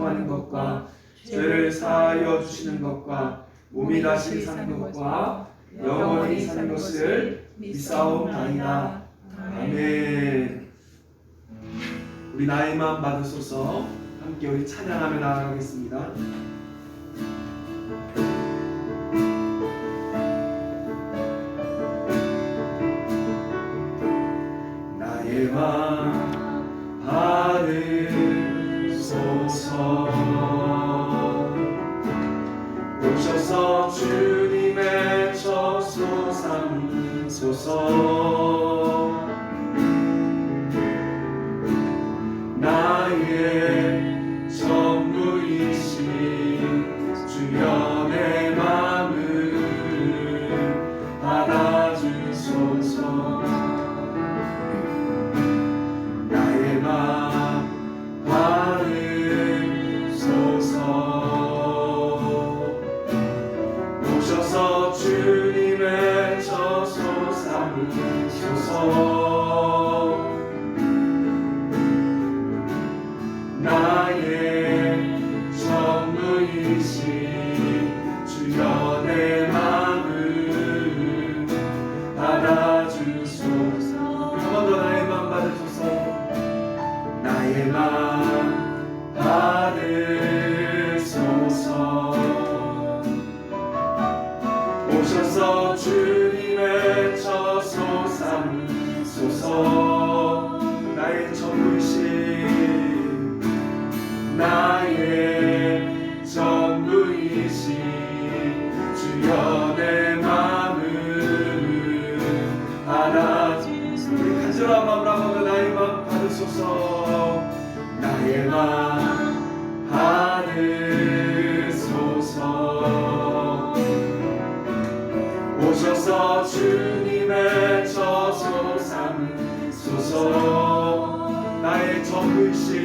통하는 것과 죄를 사하여 주시는 것과 몸이 다시 사는 것과 영원히 사는 것을 믿사옵나이다. 아멘. 우리 나의 마음 받으소서. 함께 우리 찬양하며 나아가겠습니다. 나의 마음 받으소서. 오셔서 주님의 처소 삼소서. 나의 전부이신 주여 내 맘을 받아주소서. 나의 맘 받으소서. 오셔서 주님의 처소 삼으소서. 나의 전부이신 주여 내 맘을 받아주소서. 한 번 더 나의 맘 받으소서. 나의 맘 받으소서. 오셔서 주님의 처소 삼으소서. 나의 전부이신 나의 전부이신 주여 내 맘을 받아주소서. 우리 간절한 마음으로 한번 나의 맘 받으소서. 나의 맘 받으소서. 오셔서 주님의 처소 삼으소서. 나의 전부이신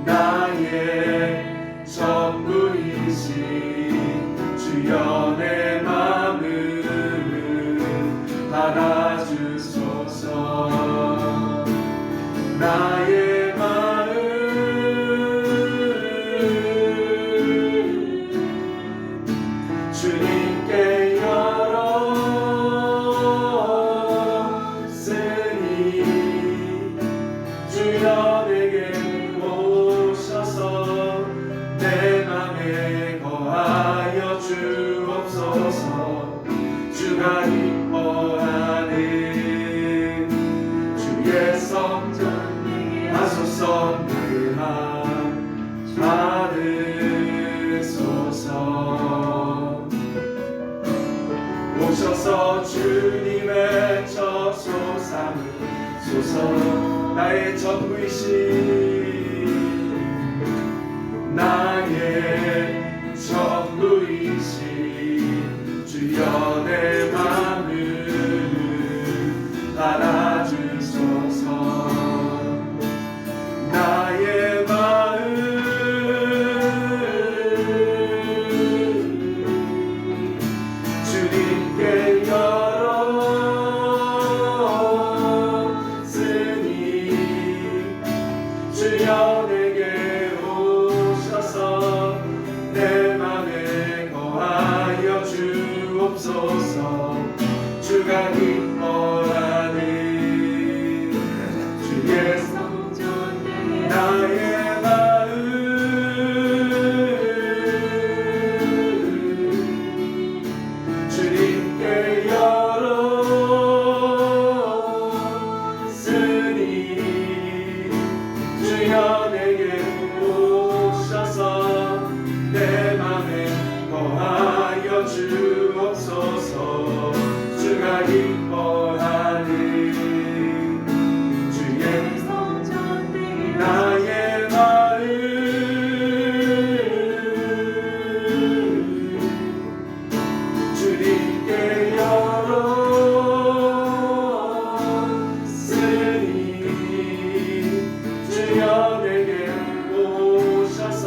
나의 전부이신 주여 내 맘을 받아주소서. 나의 마음 주님께 열었으니 주여 내게 내 맘에 거하여 주옵소서. 주가 기뻐하는 주의 성전 하소서. 나의 맘 받으소서. 오셔서 주님의 처소 삼으소서. 나의 전부이신 나의 전부이신 주여 내 맘을 받아주소서. 나의 마음 주님께 열었으니 주여 내게 오셔서 내 맘에 거하여 주옵소서. 주가 기뻐하는 주의 성전 나의 마음 주님께 열었으니 주여 내게 오셔서 내 맘에 거하여 주옵소서. 주가 기뻐하는 주의 성전 나의 마음 주님께 열었으니 주여 내게 오셔서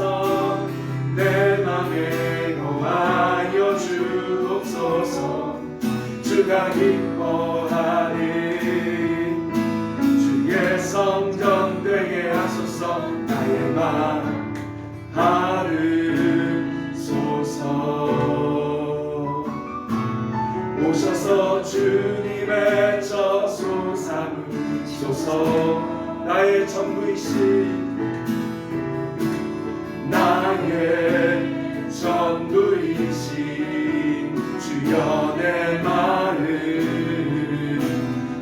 내 맘에 거하여 주옵소서. 주가 기뻐하는 주의 성전 되게 하소서. 나의 마음 바르소서. 오셔서 주님의 저소 삼으소서. 나의 전부이신 나의 전부이신 주여 내 마음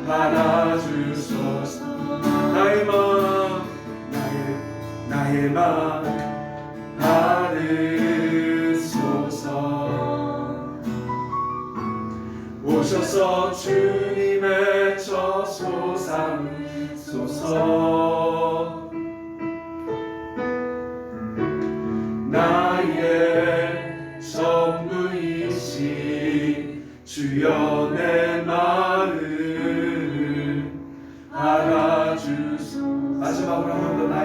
받아주소서. 나의 마음 받으소서. 오셔서 주님의 저소 삼으소서. 나의 전부이신 주여 내 마음 알아주소서. 마지막으로 한 번 더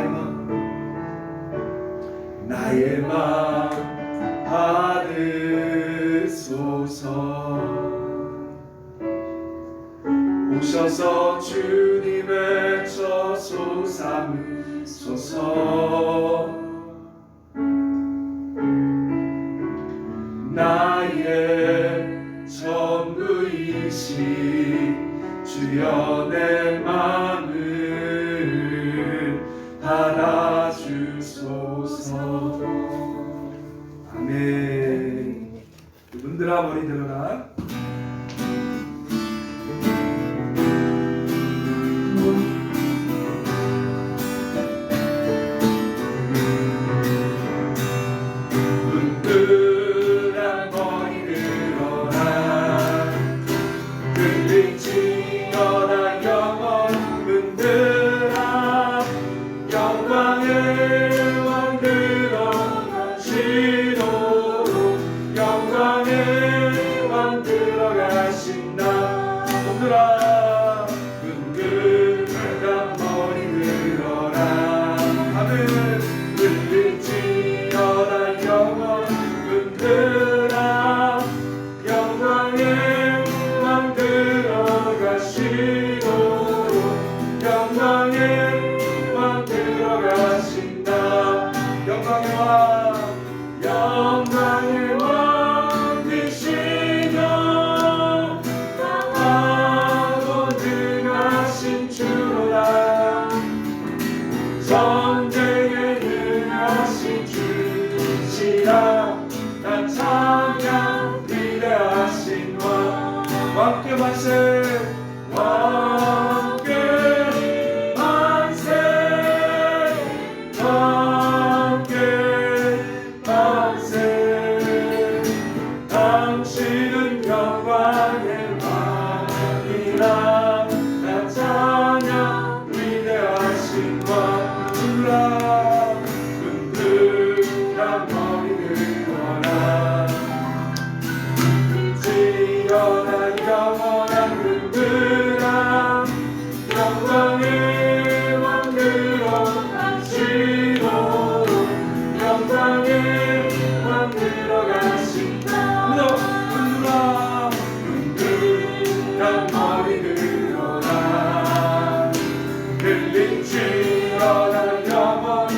나의 마음 받으소서. 오셔서 주님의 저소 삼으소서. 나의 전부이신 주여 내 마음을 받아주소서. 아멘. 눈들아 머리 들어라. 영광의 왕 되시며 강하고 능하신 주로다. 전쟁에 능하신 주시라. 난 찬양 위대하신 왕. 왕께 만세 왕께 만세 왕께 만세. 당신은 영광의 왕이라. 난 찬양 위대하신 왕. 주라 은근한 머리 들어라. 지어난 영원한 은근한 영광의 왕 들어가시고 영광의 왕 들어가신다. 은근한 머리 들어라. 흘린 지어난 영원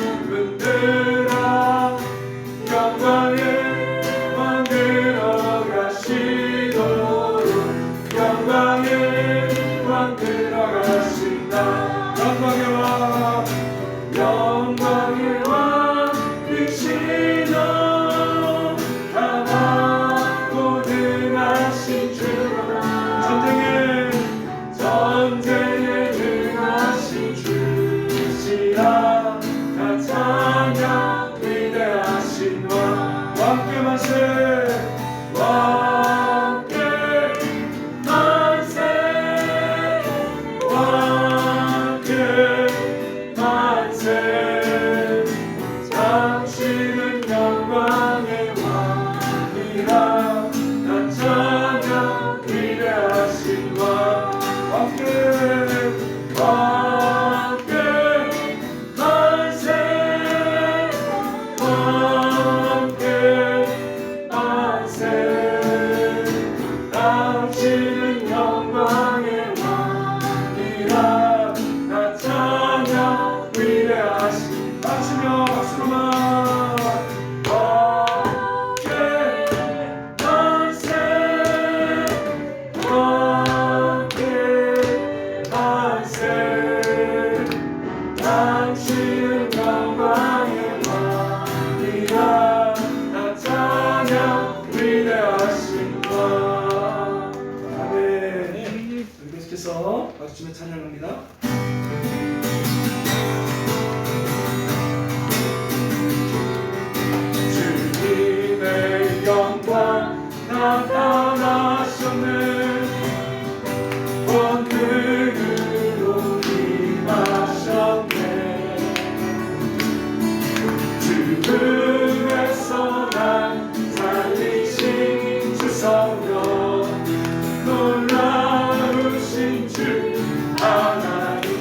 영광의 왕이라 나 찬양 위대하신 왕. 아멘. 계속해서 박수 치며 찬양합니다. 주님의 영광 나타나셨네. 권능으로 임하셨네. 죽음에서 날 살리신 주 성령, 놀라우신 주 하나님.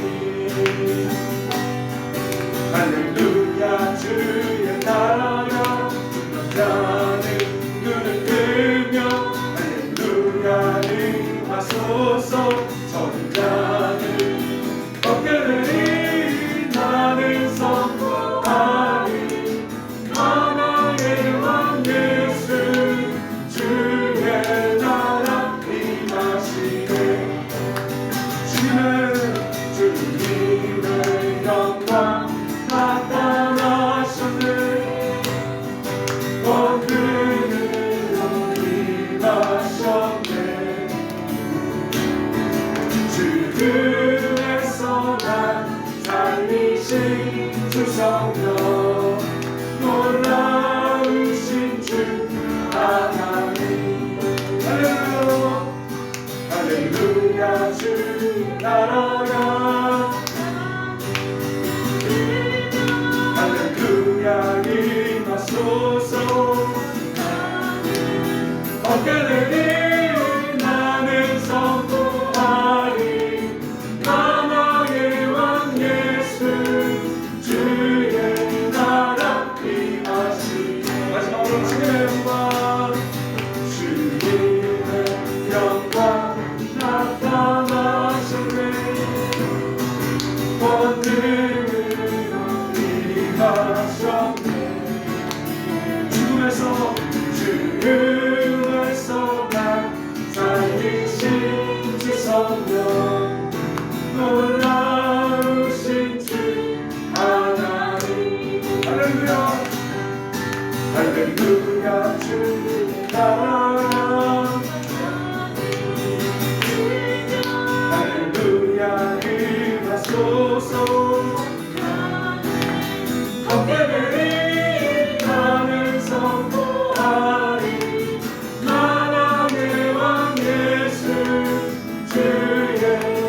할렐루야. 주의 나라 나는 눈을 뜨며 할렐루야를 하소서. 전자를 얻게 되리. 나는 선포하리. 만왕의 왕 예수 주의 나라 임하시네. 주님의 영광 나타나셨네. 권능으로 임하셨네. 죽음에서 날 살리신 주 성령, 놀라우신 주 하나님. 할렐루야. 할렐루야. 주 나라가 할렐루야 임하소서. 얻게 되리. 나는 선포하리. 만왕의 왕 예수 주의 나라 임하시네. 마지막으로 주님의 영광. 주님의 영광 나타나셨네. 권능으로 임하셨네. 죽음에서 날 살리신 주 성령, 놀라우신 주 하나님. 할렐루야. 할렐루야. 주의 나라 할렐루야 임하소서. 얻게 되리. 나는 선포하리. 만왕의 왕 예수 주의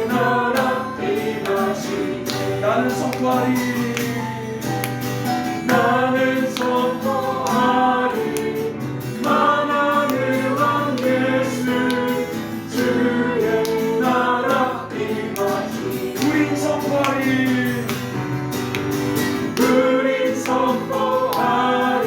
나라 임하시네. 나는 선포하리. 나는 선포하리. 만왕의 왕 예수 주의 나라 임하시네. 우린 선포하리. 우린 선포하리.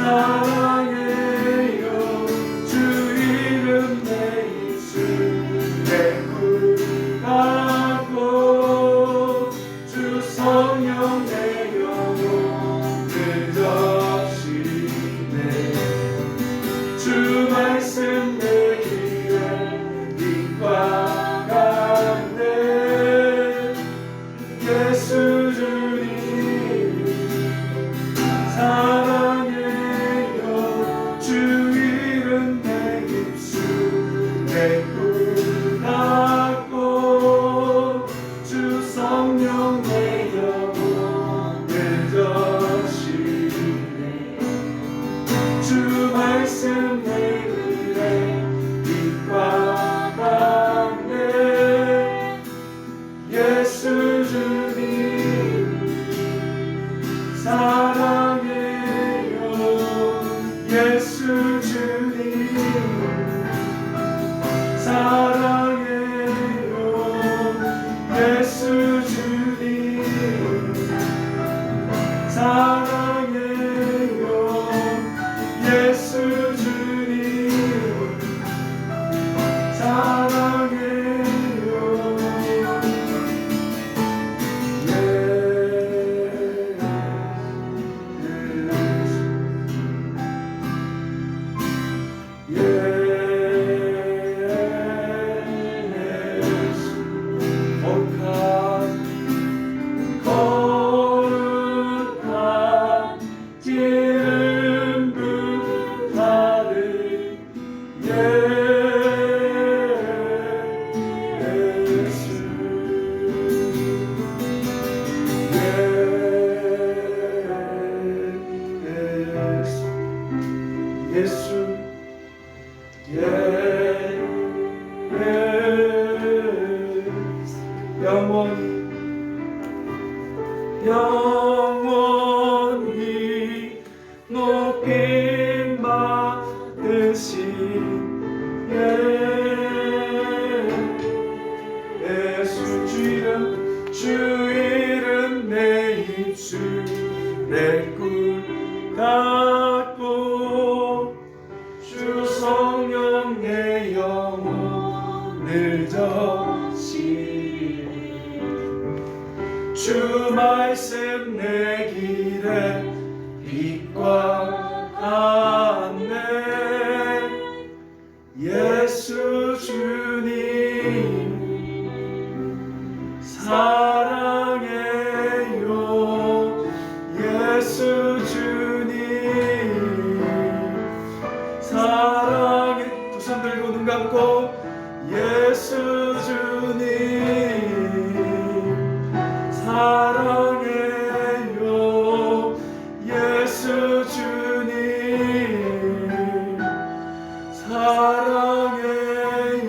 사랑해요 주 이름 내 입술 내 꿀 같고 주 성령 내 영혼을 적시네 주 말씀 내 길에 빛과 같네 예수 주님 사랑해요 주 이름 내 입술 내 꿀 같고 주 성령 내 영혼을 적시네 주 말씀 내 길에 빛과 같네 예수 주님 사랑해요 예수 주님 사랑해요 예수 주님 사랑해요 예수 주님 사랑해요 거룩한 기름 부은 하늘 예수 영원히 높임 받으신 예수 주 이름 내 입술 내 꿀 같고 주 성령 내 영혼을 적시네 주 말씀 내 길에 빛과 같네 예수 주님 사랑해요 예수 주님 사랑해 두 손 들고 눈 감고 예수 주님 사랑해요 예수 주님 사랑해요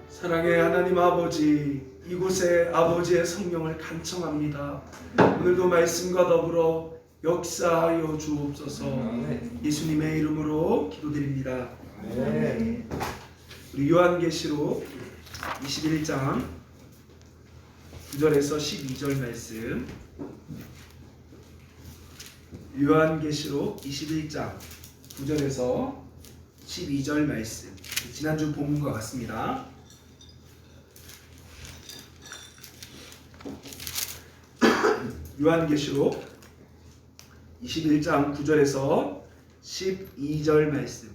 사랑의 하나님 아버지, 이곳에 아버지의 성령을 간청합니다. 오늘도 말씀과 더불어 역사하여 주옵소서. 예수님의 이름으로 기도드립니다. 우리 요한계시록 21장 9절에서 12절 말씀. 요한계시록 21장 9절에서 12절 말씀. 지난주 본문과 같습니다. 요한계시록 21장 9절에서 12절 말씀.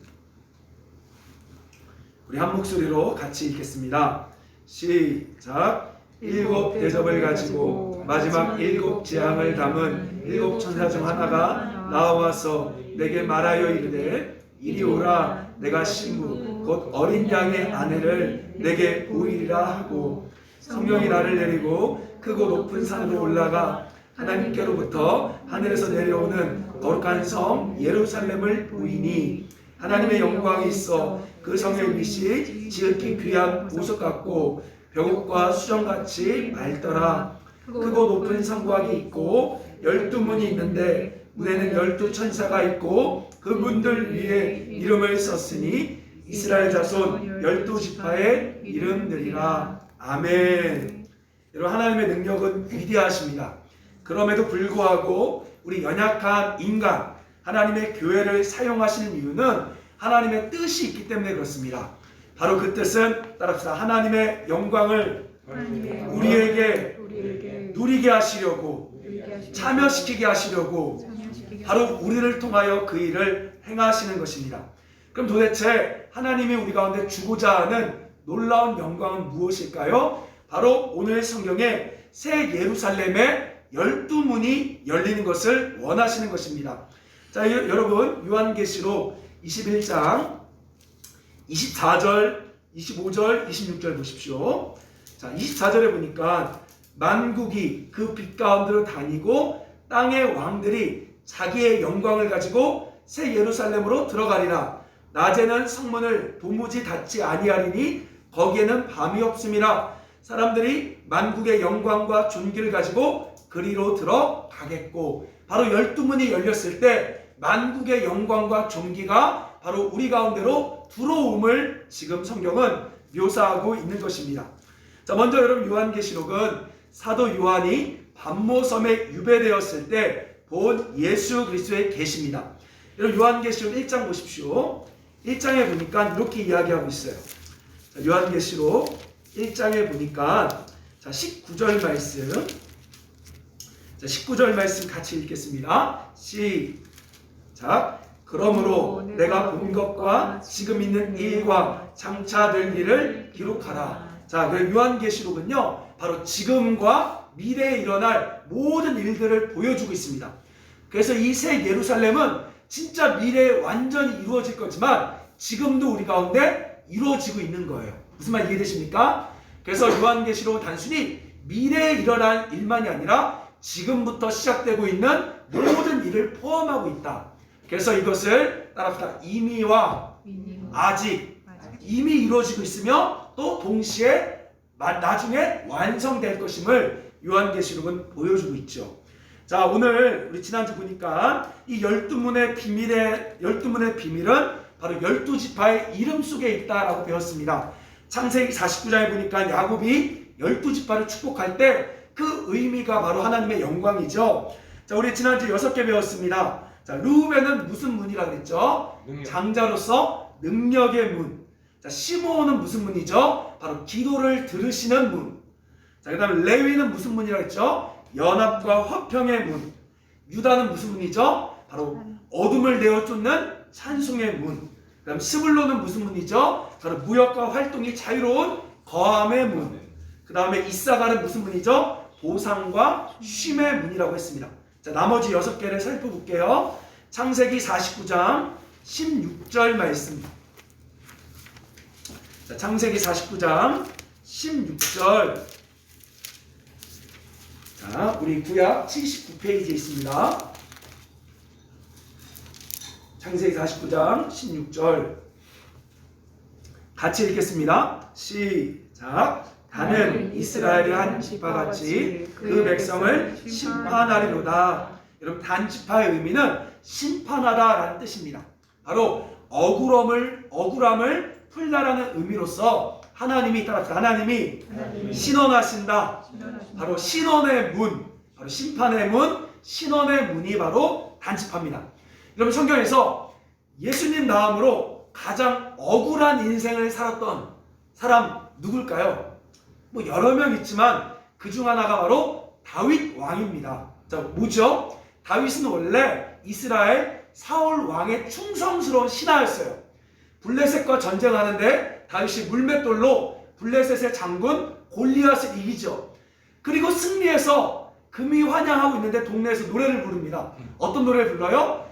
우리 한 목소리로 같이 읽겠습니다. 시작. 일곱 대접을 가지고 마지막 일곱 재앙을 담은 일곱 천사 중 하나가 나와서 내게 말하여 이르되 이리 오라. 내가 신부 곧 어린 양의 아내를 내게 보이리라 하고 성령이 나를 내리고 크고 높은 산으로 올라가 하나님께로부터 하늘에서 내려오는 거룩한 성 예루살렘을 보이니 하나님의 영광이 있어 그 성의 빛이 지극히 귀한 보석 같고 벽옥과 수정같이 맑더라. 크고 높은 성곽이 있고 12문이 있는데 문에는 12천사가 있고 그 문들 위에 이름을 썼으니 이스라엘 자손 12지파의 이름들이라. 아멘. 여러분, 하나님의 능력은 위대하십니다. 그럼에도 불구하고 우리 연약한 인간, 하나님의 교회를 사용하시는 이유는 하나님의 뜻이 있기 때문에 그렇습니다. 바로 그 뜻은 따라합시다. 하나님의 영광을 우리에게 누리게 하시려고, 참여시키게 하시려고 바로 우리를 통하여 그 일을 행하시는 것입니다. 그럼 도대체 하나님이 우리 가운데 주고자 하는 놀라운 영광은 무엇일까요? 바로 오늘 성경에 새 예루살렘의 12문이 열리는 것을 원하시는 것입니다. 자, 여러분, 요한계시록 21장 24절, 25절, 26절 보십시오. 자, 24절에 보니까 만국이 그 빛 가운데로 다니고 땅의 왕들이 자기의 영광을 가지고 새 예루살렘으로 들어가리라. 낮에는 성문을 도무지 닫지 아니하리니 거기에는 밤이 없음이라. 사람들이 만국의 영광과 존귀를 가지고 그리로 들어가겠고, 바로 12문이 열렸을 때 만국의 영광과 존귀가 바로 우리 가운데로 들어옴을 지금 성경은 묘사하고 있는 것입니다. 자, 먼저 여러분, 요한계시록은 사도 요한이 반모섬에 유배되었을 때 본 예수 그리스도의 계시입니다. 여러분, 요한계시록 1장 보십시오. 1장에 보니까 이렇게 이야기하고 있어요. 자, 요한계시록 1장에 보니까 자, 19절 말씀, 자, 19절 말씀 같이 읽겠습니다. 시작. 그러므로 내가 본 것과 지금 있는 일과 장차 될 일을 기록하라. 자, 그럼 요한계시록은요, 바로 지금과 미래에 일어날 모든 일들을 보여주고 있습니다. 그래서 이 새 예루살렘은 진짜 미래에 완전히 이루어질 거지만 지금도 우리 가운데 이루어지고 있는 거예요. 무슨 말 이해되십니까? 그래서 요한계시록은 단순히 미래에 일어날 일만이 아니라 지금부터 시작되고 있는 모든 일을 포함하고 있다. 그래서 이것을 따라합시다. 이미와 아직, 이미 이루어지고 있으며 또 동시에 나중에 완성될 것임을 요한계시록은 보여주고 있죠. 자, 오늘 우리 지난주 보니까 이 12문의 비밀은 바로 12지파의 이름 속에 있다라고 배웠습니다. 창세기 49장에 보니까 야곱이 12지파를 축복할 때 그 의미가 바로 하나님의 영광이죠. 자, 우리 지난주 6개 배웠습니다. 자, 르우벤은 무슨 문이라고 그랬죠? 장자로서 능력의 문. 자, 시므온은 무슨 문이죠? 바로 기도를 들으시는 문. 자, 그 다음에 레위는 무슨 문이라고 했죠? 연합과 화평의 문. 유다는 무슨 문이죠? 바로 어둠을 내어 쫓는 찬송의 문. 그 다음 스불론은 무슨 문이죠? 바로 무역과 활동이 자유로운 거함의 문. 그 다음에 이사가는 무슨 문이죠? 보상과 쉼의 문이라고 했습니다. 자, 나머지 6개를 살펴볼게요. 창세기 49장 16절 말씀. 자, 창세기 49장 16절. 자, 우리 구약 79페이지에 있습니다. 창세기 49장 16절. 같이 읽겠습니다. 시작. 다는 이스라엘의 한 지파같이 그 백성을 심판하리로다. 여러분, 단지파의 의미는 심판하다라는 뜻입니다. 바로 억울함을 풀다라는 의미로서 하나님이 신원하신다. 바로 신원의 문, 바로 심판의 문, 신원의 문이 바로 단지파입니다. 여러분, 성경에서 예수님 다음으로 가장 억울한 인생을 살았던 사람 누굴까요? 뭐 여러 명 있지만 그 중 하나가 바로 다윗 왕입니다. 자, 뭐죠? 다윗은 원래 이스라엘 사울 왕의 충성스러운 신하였어요. 블레셋과 전쟁하는데 다윗이 물맷돌로 블레셋의 장군 골리앗을 이기죠. 그리고 승리해서 금이 환영하고 있는데 동네에서 노래를 부릅니다. 어떤 노래를 불러요?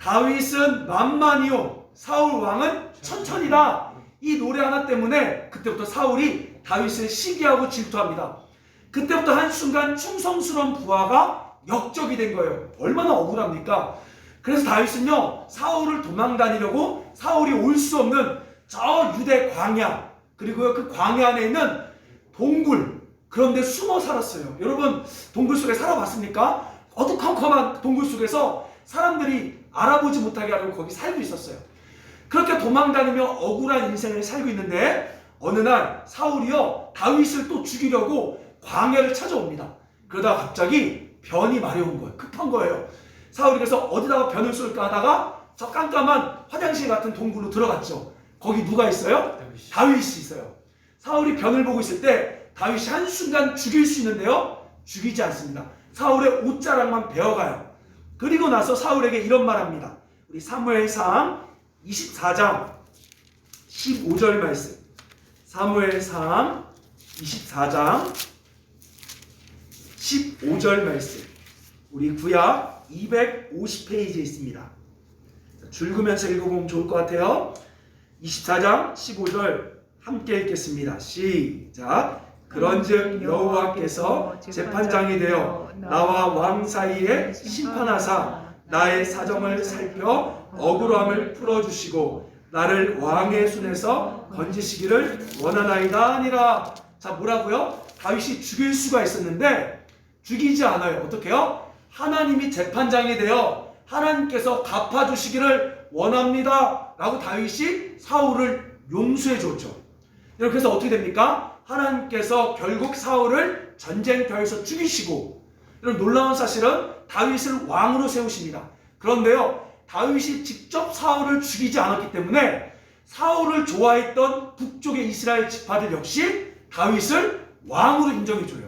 다윗은 만만이요 사울 왕은 천천이다. 이 노래 하나 때문에 그때부터 사울이 다윗을 시기하고 질투합니다. 그때부터 한순간 충성스러운 부하가 역적이 된 거예요. 얼마나 억울합니까? 그래서 다윗은요, 사울을 도망다니려고 사울이 올 수 없는 저 유대 광야, 그리고 그 광야 안에 있는 동굴, 그런 데 숨어 살았어요. 여러분, 동굴 속에 살아봤습니까? 어두컴컴한 동굴 속에서 사람들이 알아보지 못하게 하려고 거기 살고 있었어요. 그렇게 도망다니며 억울한 인생을 살고 있는데 어느 날 사울이요, 다윗을 또 죽이려고 광야를 찾아옵니다. 그러다가 갑자기 변이 마려운 거예요. 급한 거예요. 사울이 그래서 어디다가 변을 쏠까 하다가 저 깜깜한 화장실 같은 동굴로 들어갔죠. 거기 누가 있어요? 다윗이 있어요. 사울이 변을 보고 있을 때 다윗이 한순간 죽일 수 있는데요, 죽이지 않습니다. 사울의 옷자락만 베어가요. 그리고 나서 사울에게 이런 말합니다. 우리 사무엘상 24장 15절 말씀. 사무엘상 24장 15절 말씀. 우리 구약 250페이지에 있습니다. 줄그면서 읽어보면 좋을 것 같아요. 24장 15절 함께 읽겠습니다. 시작. 그런즉 여호와께서 재판장이 되어 나와 왕 사이에 심판하사 나의 사정을 살펴 억울함을 풀어주시고 나를 왕의 손에서 건지시기를 원하나이다 하니라. 자, 뭐라고요? 다윗이 죽일 수가 있었는데 죽이지 않아요. 어떻게 해요? 하나님이 재판장이 되어 하나님께서 갚아주시기를 원합니다 라고 다윗이 사울을 용서해 줬죠. 여러분, 그래서 어떻게 됩니까? 하나님께서 결국 사울을 전쟁터에서 죽이시고, 여러분, 놀라운 사실은 다윗을 왕으로 세우십니다. 그런데요, 다윗이 직접 사울을 죽이지 않았기 때문에 사울을 좋아했던 북쪽의 이스라엘 지파들 역시 다윗을 왕으로 인정해줘요.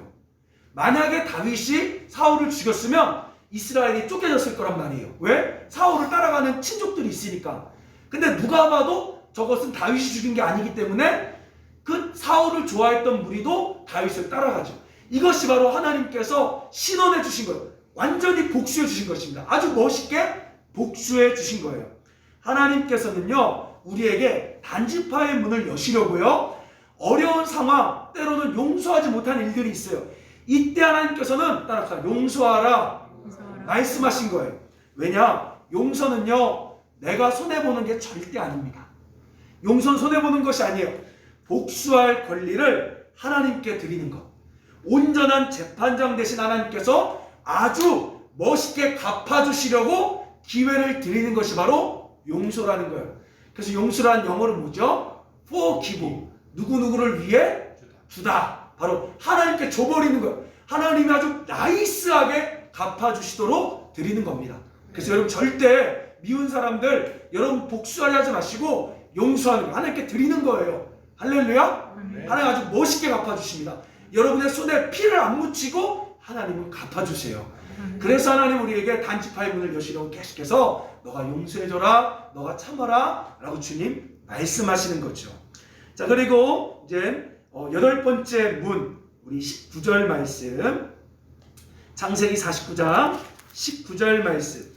만약에 다윗이 사울을 죽였으면 이스라엘이 쫓겨졌을 거란 말이에요. 왜? 사울을 따라가는 친족들이 있으니까. 근데 누가 봐도 저것은 다윗이 죽인 게 아니기 때문에 그 사울을 좋아했던 무리도 다윗을 따라가죠. 이것이 바로 하나님께서 신원해 주신 거예요. 완전히 복수해 주신 것입니다. 아주 멋있게 복수해 주신 거예요. 하나님께서는요, 우리에게 단지파의 문을 여시려고요, 어려운 상황, 때로는 용서하지 못한 일들이 있어요. 이때 하나님께서는 따라서 용서하라 말씀하신 거예요. 왜냐? 용서는요, 내가 손해보는 게 절대 아닙니다. 용서는 손해보는 것이 아니에요. 복수할 권리를 하나님께 드리는 것. 온전한 재판장 되신 하나님께서 아주 멋있게 갚아주시려고 기회를 드리는 것이 바로 용서라는 거예요. 그래서 용서라는 영어로 뭐죠? forgive. 누구누구를 위해 주다. 바로 하나님께 줘버리는 거예요. 하나님이 아주 나이스하게 갚아주시도록 드리는 겁니다. 그래서 여러분, 절대 미운 사람들 여러분 복수하려 하지 마시고 용서하는 거 하나님께 드리는 거예요. 할렐루야. 하나님 아주 멋있게 갚아주십니다. 여러분의 손에 피를 안 묻히고 하나님은 갚아주세요. 그래서 하나님 우리에게 단지파의 문을 여시려고 계속해서 너가 용서해줘라, 너가 참아라 라고 주님 말씀하시는 거죠. 자, 그리고 이제 8번째 문, 우리 19절 말씀, 창세기 49장 19절 말씀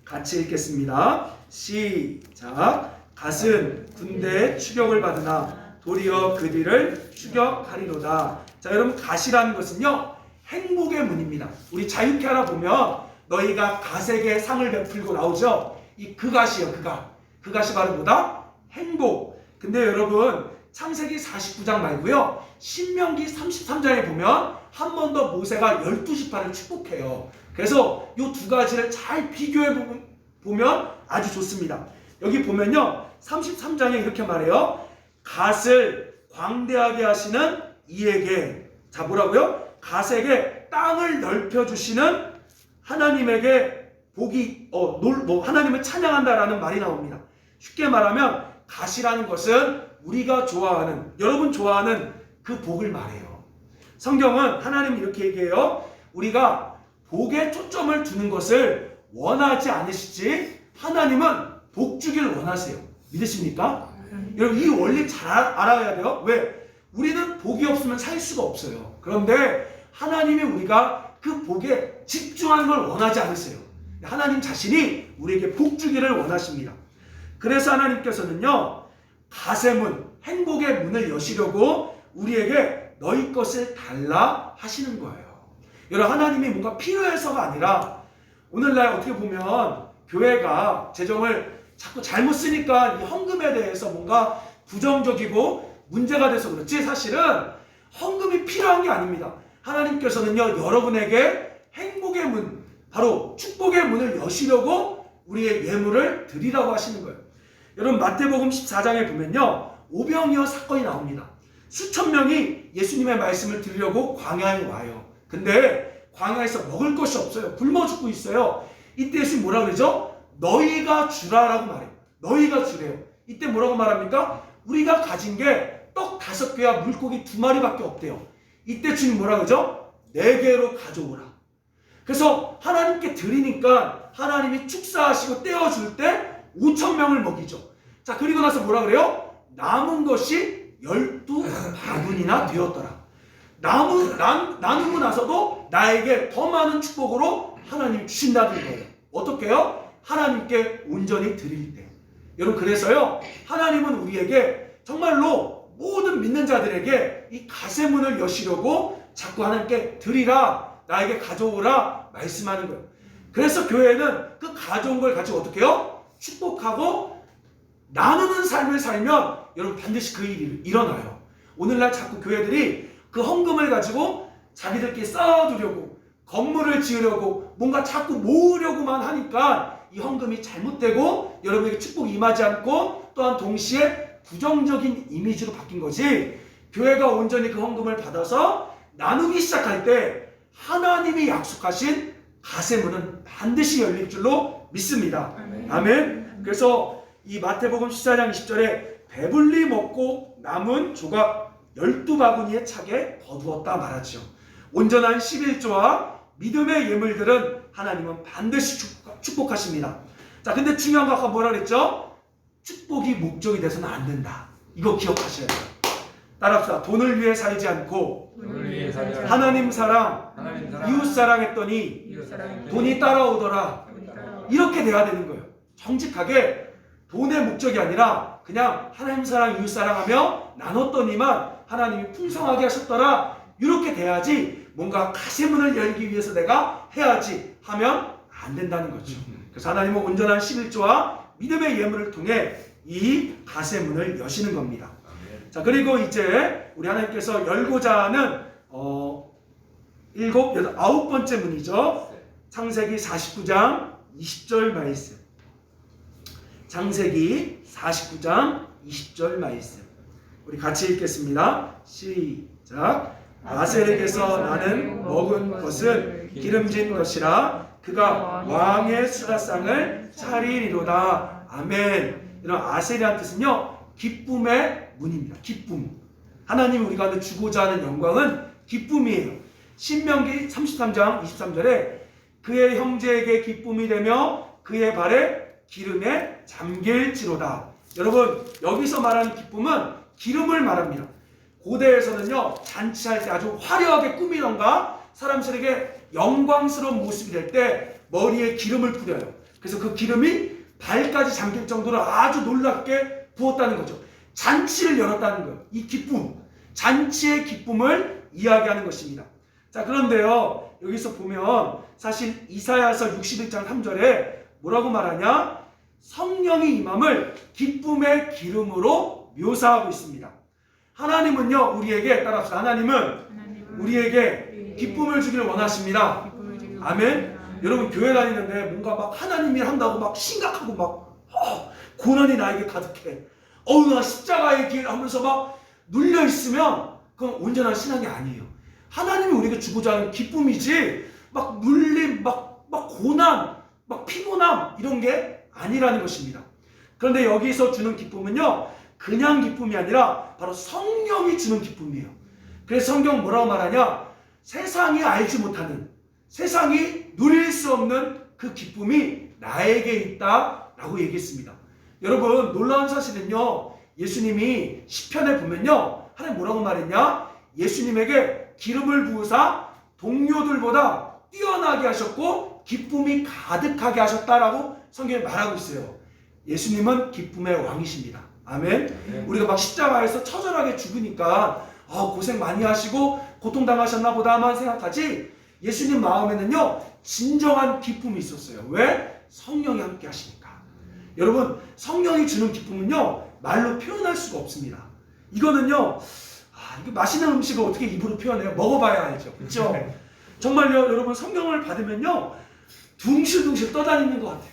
같이 읽겠습니다. 시작. 갓은 군대의 추격을 받으나 도리어 그들을 추격하리로다. 자, 여러분, 갓이라는 것은요, 행복의 문입니다. 우리 자유케 하나 보면 너희가 갓에게 상을 베풀고 나오죠. 이 그갓이요, 그갓. 그갓이 바로 뭐다? 행복. 근데 여러분, 창세기 49장 말고요, 신명기 33장에 보면 한 번 더 모세가 12지파를 축복해요. 그래서 이 두 가지를 잘 비교해 보면 아주 좋습니다. 여기 보면요, 33장에 이렇게 말해요. 갓을 광대하게 하시는 이에게, 자, 뭐라고요? 갓에게 땅을 넓혀주시는 하나님에게 복이, 하나님을 찬양한다라는 말이 나옵니다. 쉽게 말하면 갓이라는 것은 우리가 좋아하는, 여러분 좋아하는 그 복을 말해요. 성경은 하나님 이렇게 얘기해요. 우리가 복에 초점을 두는 것을 원하지 않으시지 하나님은 복 주기를 원하세요. 믿으십니까? 여러분, 이 원리 잘 알아야 돼요. 왜? 우리는 복이 없으면 살 수가 없어요. 그런데 하나님이 우리가 그 복에 집중하는 걸 원하지 않으세요. 하나님 자신이 우리에게 복 주기를 원하십니다. 그래서 하나님께서는요, 갓의 문, 행복의 문을 여시려고 우리에게 너희 것을 달라 하시는 거예요. 여러분, 하나님이 뭔가 필요해서가 아니라 오늘날 어떻게 보면 교회가 재정을 자꾸 잘못 쓰니까 이 헌금에 대해서 뭔가 부정적이고 문제가 돼서 그렇지, 사실은 헌금이 필요한 게 아닙니다. 하나님께서는요, 여러분에게 행복의 문, 바로 축복의 문을 여시려고 우리의 예물을 드리라고 하시는 거예요. 여러분, 마태복음 14장에 보면요, 오병이어 사건이 나옵니다. 수천 명이 예수님의 말씀을 들으려고 광야에 와요. 근데 광야에서 먹을 것이 없어요. 굶어 죽고 있어요. 이때 예수님 뭐라 그러죠? 너희가 주라라고 말해요. 너희가 주래요. 이때 뭐라고 말합니까? 우리가 가진 게 떡 5개와 물고기 2마리밖에 없대요. 이때 주님 뭐라 그러죠? 4개로 가져오라. 그래서 하나님께 드리니까 하나님이 축사하시고 떼어줄 때 5,000명을 먹이죠. 자, 그리고 나서 뭐라 그래요? 남은 것이 12바구니나 되었더라. 나누고 나서도 나에게 더 많은 축복으로 하나님이 주신다는 거예요. 어떻게 해요? 하나님께 온전히 드릴 때. 여러분, 그래서요, 하나님은 우리에게 정말로 모든 믿는 자들에게 이 가세문을 여시려고 자꾸 하나님께 드리라, 나에게 가져오라 말씀하는 거예요. 그래서 교회는 그 가져온 걸 가지고 어떻게 해요? 축복하고 나누는 삶을 살면 여러분 반드시 그 일이 일어나요. 오늘날 자꾸 교회들이 그 헌금을 가지고 자기들끼리 쌓아두려고, 건물을 지으려고, 뭔가 자꾸 모으려고만 하니까 이 헌금이 잘못되고 여러분에게 축복이 임하지 않고, 또한 동시에 부정적인 이미지로 바뀐 거지, 교회가 온전히 그 헌금을 받아서 나누기 시작할 때 하나님이 약속하신 가세문은 반드시 열릴 줄로 믿습니다. 아멘. 그래서 이 마태복음 14장 20절에 배불리 먹고 남은 조각 12바구니에 차게 거두었다 말하죠. 온전한 11조와 믿음의 예물들은 하나님은 반드시 축복하십니다. 자, 근데 중요한 거 아까 뭐라 그랬죠? 축복이 목적이 돼서는 안 된다. 이거 기억하셔야 돼요. 따라합시다. 돈을 위해 살지 않고 하나님 사랑, 이웃 사랑했더니 돈이 따라오더라. 이렇게 돼야 되는 거예요. 정직하게 돈의 목적이 아니라 그냥 하나님 사랑, 이웃 사랑하며 나눴더니만 하나님이 풍성하게 하셨더라. 이렇게 돼야지, 뭔가 가세문을 열기 위해서 내가 해야지 하면 안 된다는 거죠. 그래서 하나님은 온전한 11조와 믿음의 예물을 통해 이 가세문을 여시는 겁니다. 자, 그리고 이제 우리 하나님께서 열고자 하는 9번째 문이죠. 창세기 49장 20절 말씀. 창세기 49장 20절 말씀. 우리 같이 읽겠습니다. 시작. 아셀에게서 나는 먹은 것은 기름진 것이라 그가 왕의 수라상을 차리리로다. 아멘. 이런 아셀이라는 뜻은요, 기쁨의 문입니다. 기쁨. 하나님이 우리 가운데 주고자 하는 영광은 기쁨이에요. 신명기 33장 23절에 그의 형제에게 기쁨이 되며 그의 발에 기름에 잠길지로다. 여러분, 여기서 말하는 기쁨은 기름을 말합니다. 고대에서는요, 잔치할 때 아주 화려하게 꾸미던가 사람들에게 영광스러운 모습이 될 때 머리에 기름을 뿌려요. 그래서 그 기름이 발까지 잠길 정도로 아주 놀랍게 부었다는 거죠. 잔치를 열었다는 거예요. 이 기쁨, 잔치의 기쁨을 이야기하는 것입니다. 자, 그런데요, 여기서 보면 사실 이사야서 61장 3절에 뭐라고 말하냐? 성령이 임함을 기쁨의 기름으로 묘사하고 있습니다. 하나님은요, 우리에게, 따라합시다. 하나님은 우리에게 기쁨을 주기를 원하십니다. 아멘. 여러분, 교회 다니는데 뭔가 막 하나님이 한다고 막 심각하고 막 고난이 나에게 가득해, 나 십자가의 길 하면서 막 눌려 있으면 그건 온전한 신앙이 아니에요. 하나님이 우리에게 주고자 하는 기쁨이지 막 눌림, 막 고난, 막 피곤함 이런 게 아니라는 것입니다. 그런데 여기서 주는 기쁨은요, 그냥 기쁨이 아니라 바로 성령이 주는 기쁨이에요. 그래서 성경 뭐라고 말하냐? 세상이 알지 못하는, 세상이 누릴 수 없는 그 기쁨이 나에게 있다라고 얘기했습니다. 여러분, 놀라운 사실은요, 예수님이 시편에 보면요, 하나님 뭐라고 말했냐? 예수님에게 기름을 부으사 동료들보다 뛰어나게 하셨고 기쁨이 가득하게 하셨다라고 성경에 말하고 있어요. 예수님은 기쁨의 왕이십니다. 아멘. 네. 우리가 막 십자가에서 처절하게 죽으니까 고생 많이 하시고 고통당하셨나 보다만 생각하지, 예수님 마음에는요, 진정한 기쁨이 있었어요. 왜? 성령이 함께 하시니까. 여러분, 성령이 주는 기쁨은요 말로 표현할 수가 없습니다. 이거는요 이거 맛있는 음식을 어떻게 입으로 표현해요? 먹어봐야 알죠. 그렇죠? 정말요 여러분, 성령을 받으면요 둥실둥실 떠다니는 것 같아요.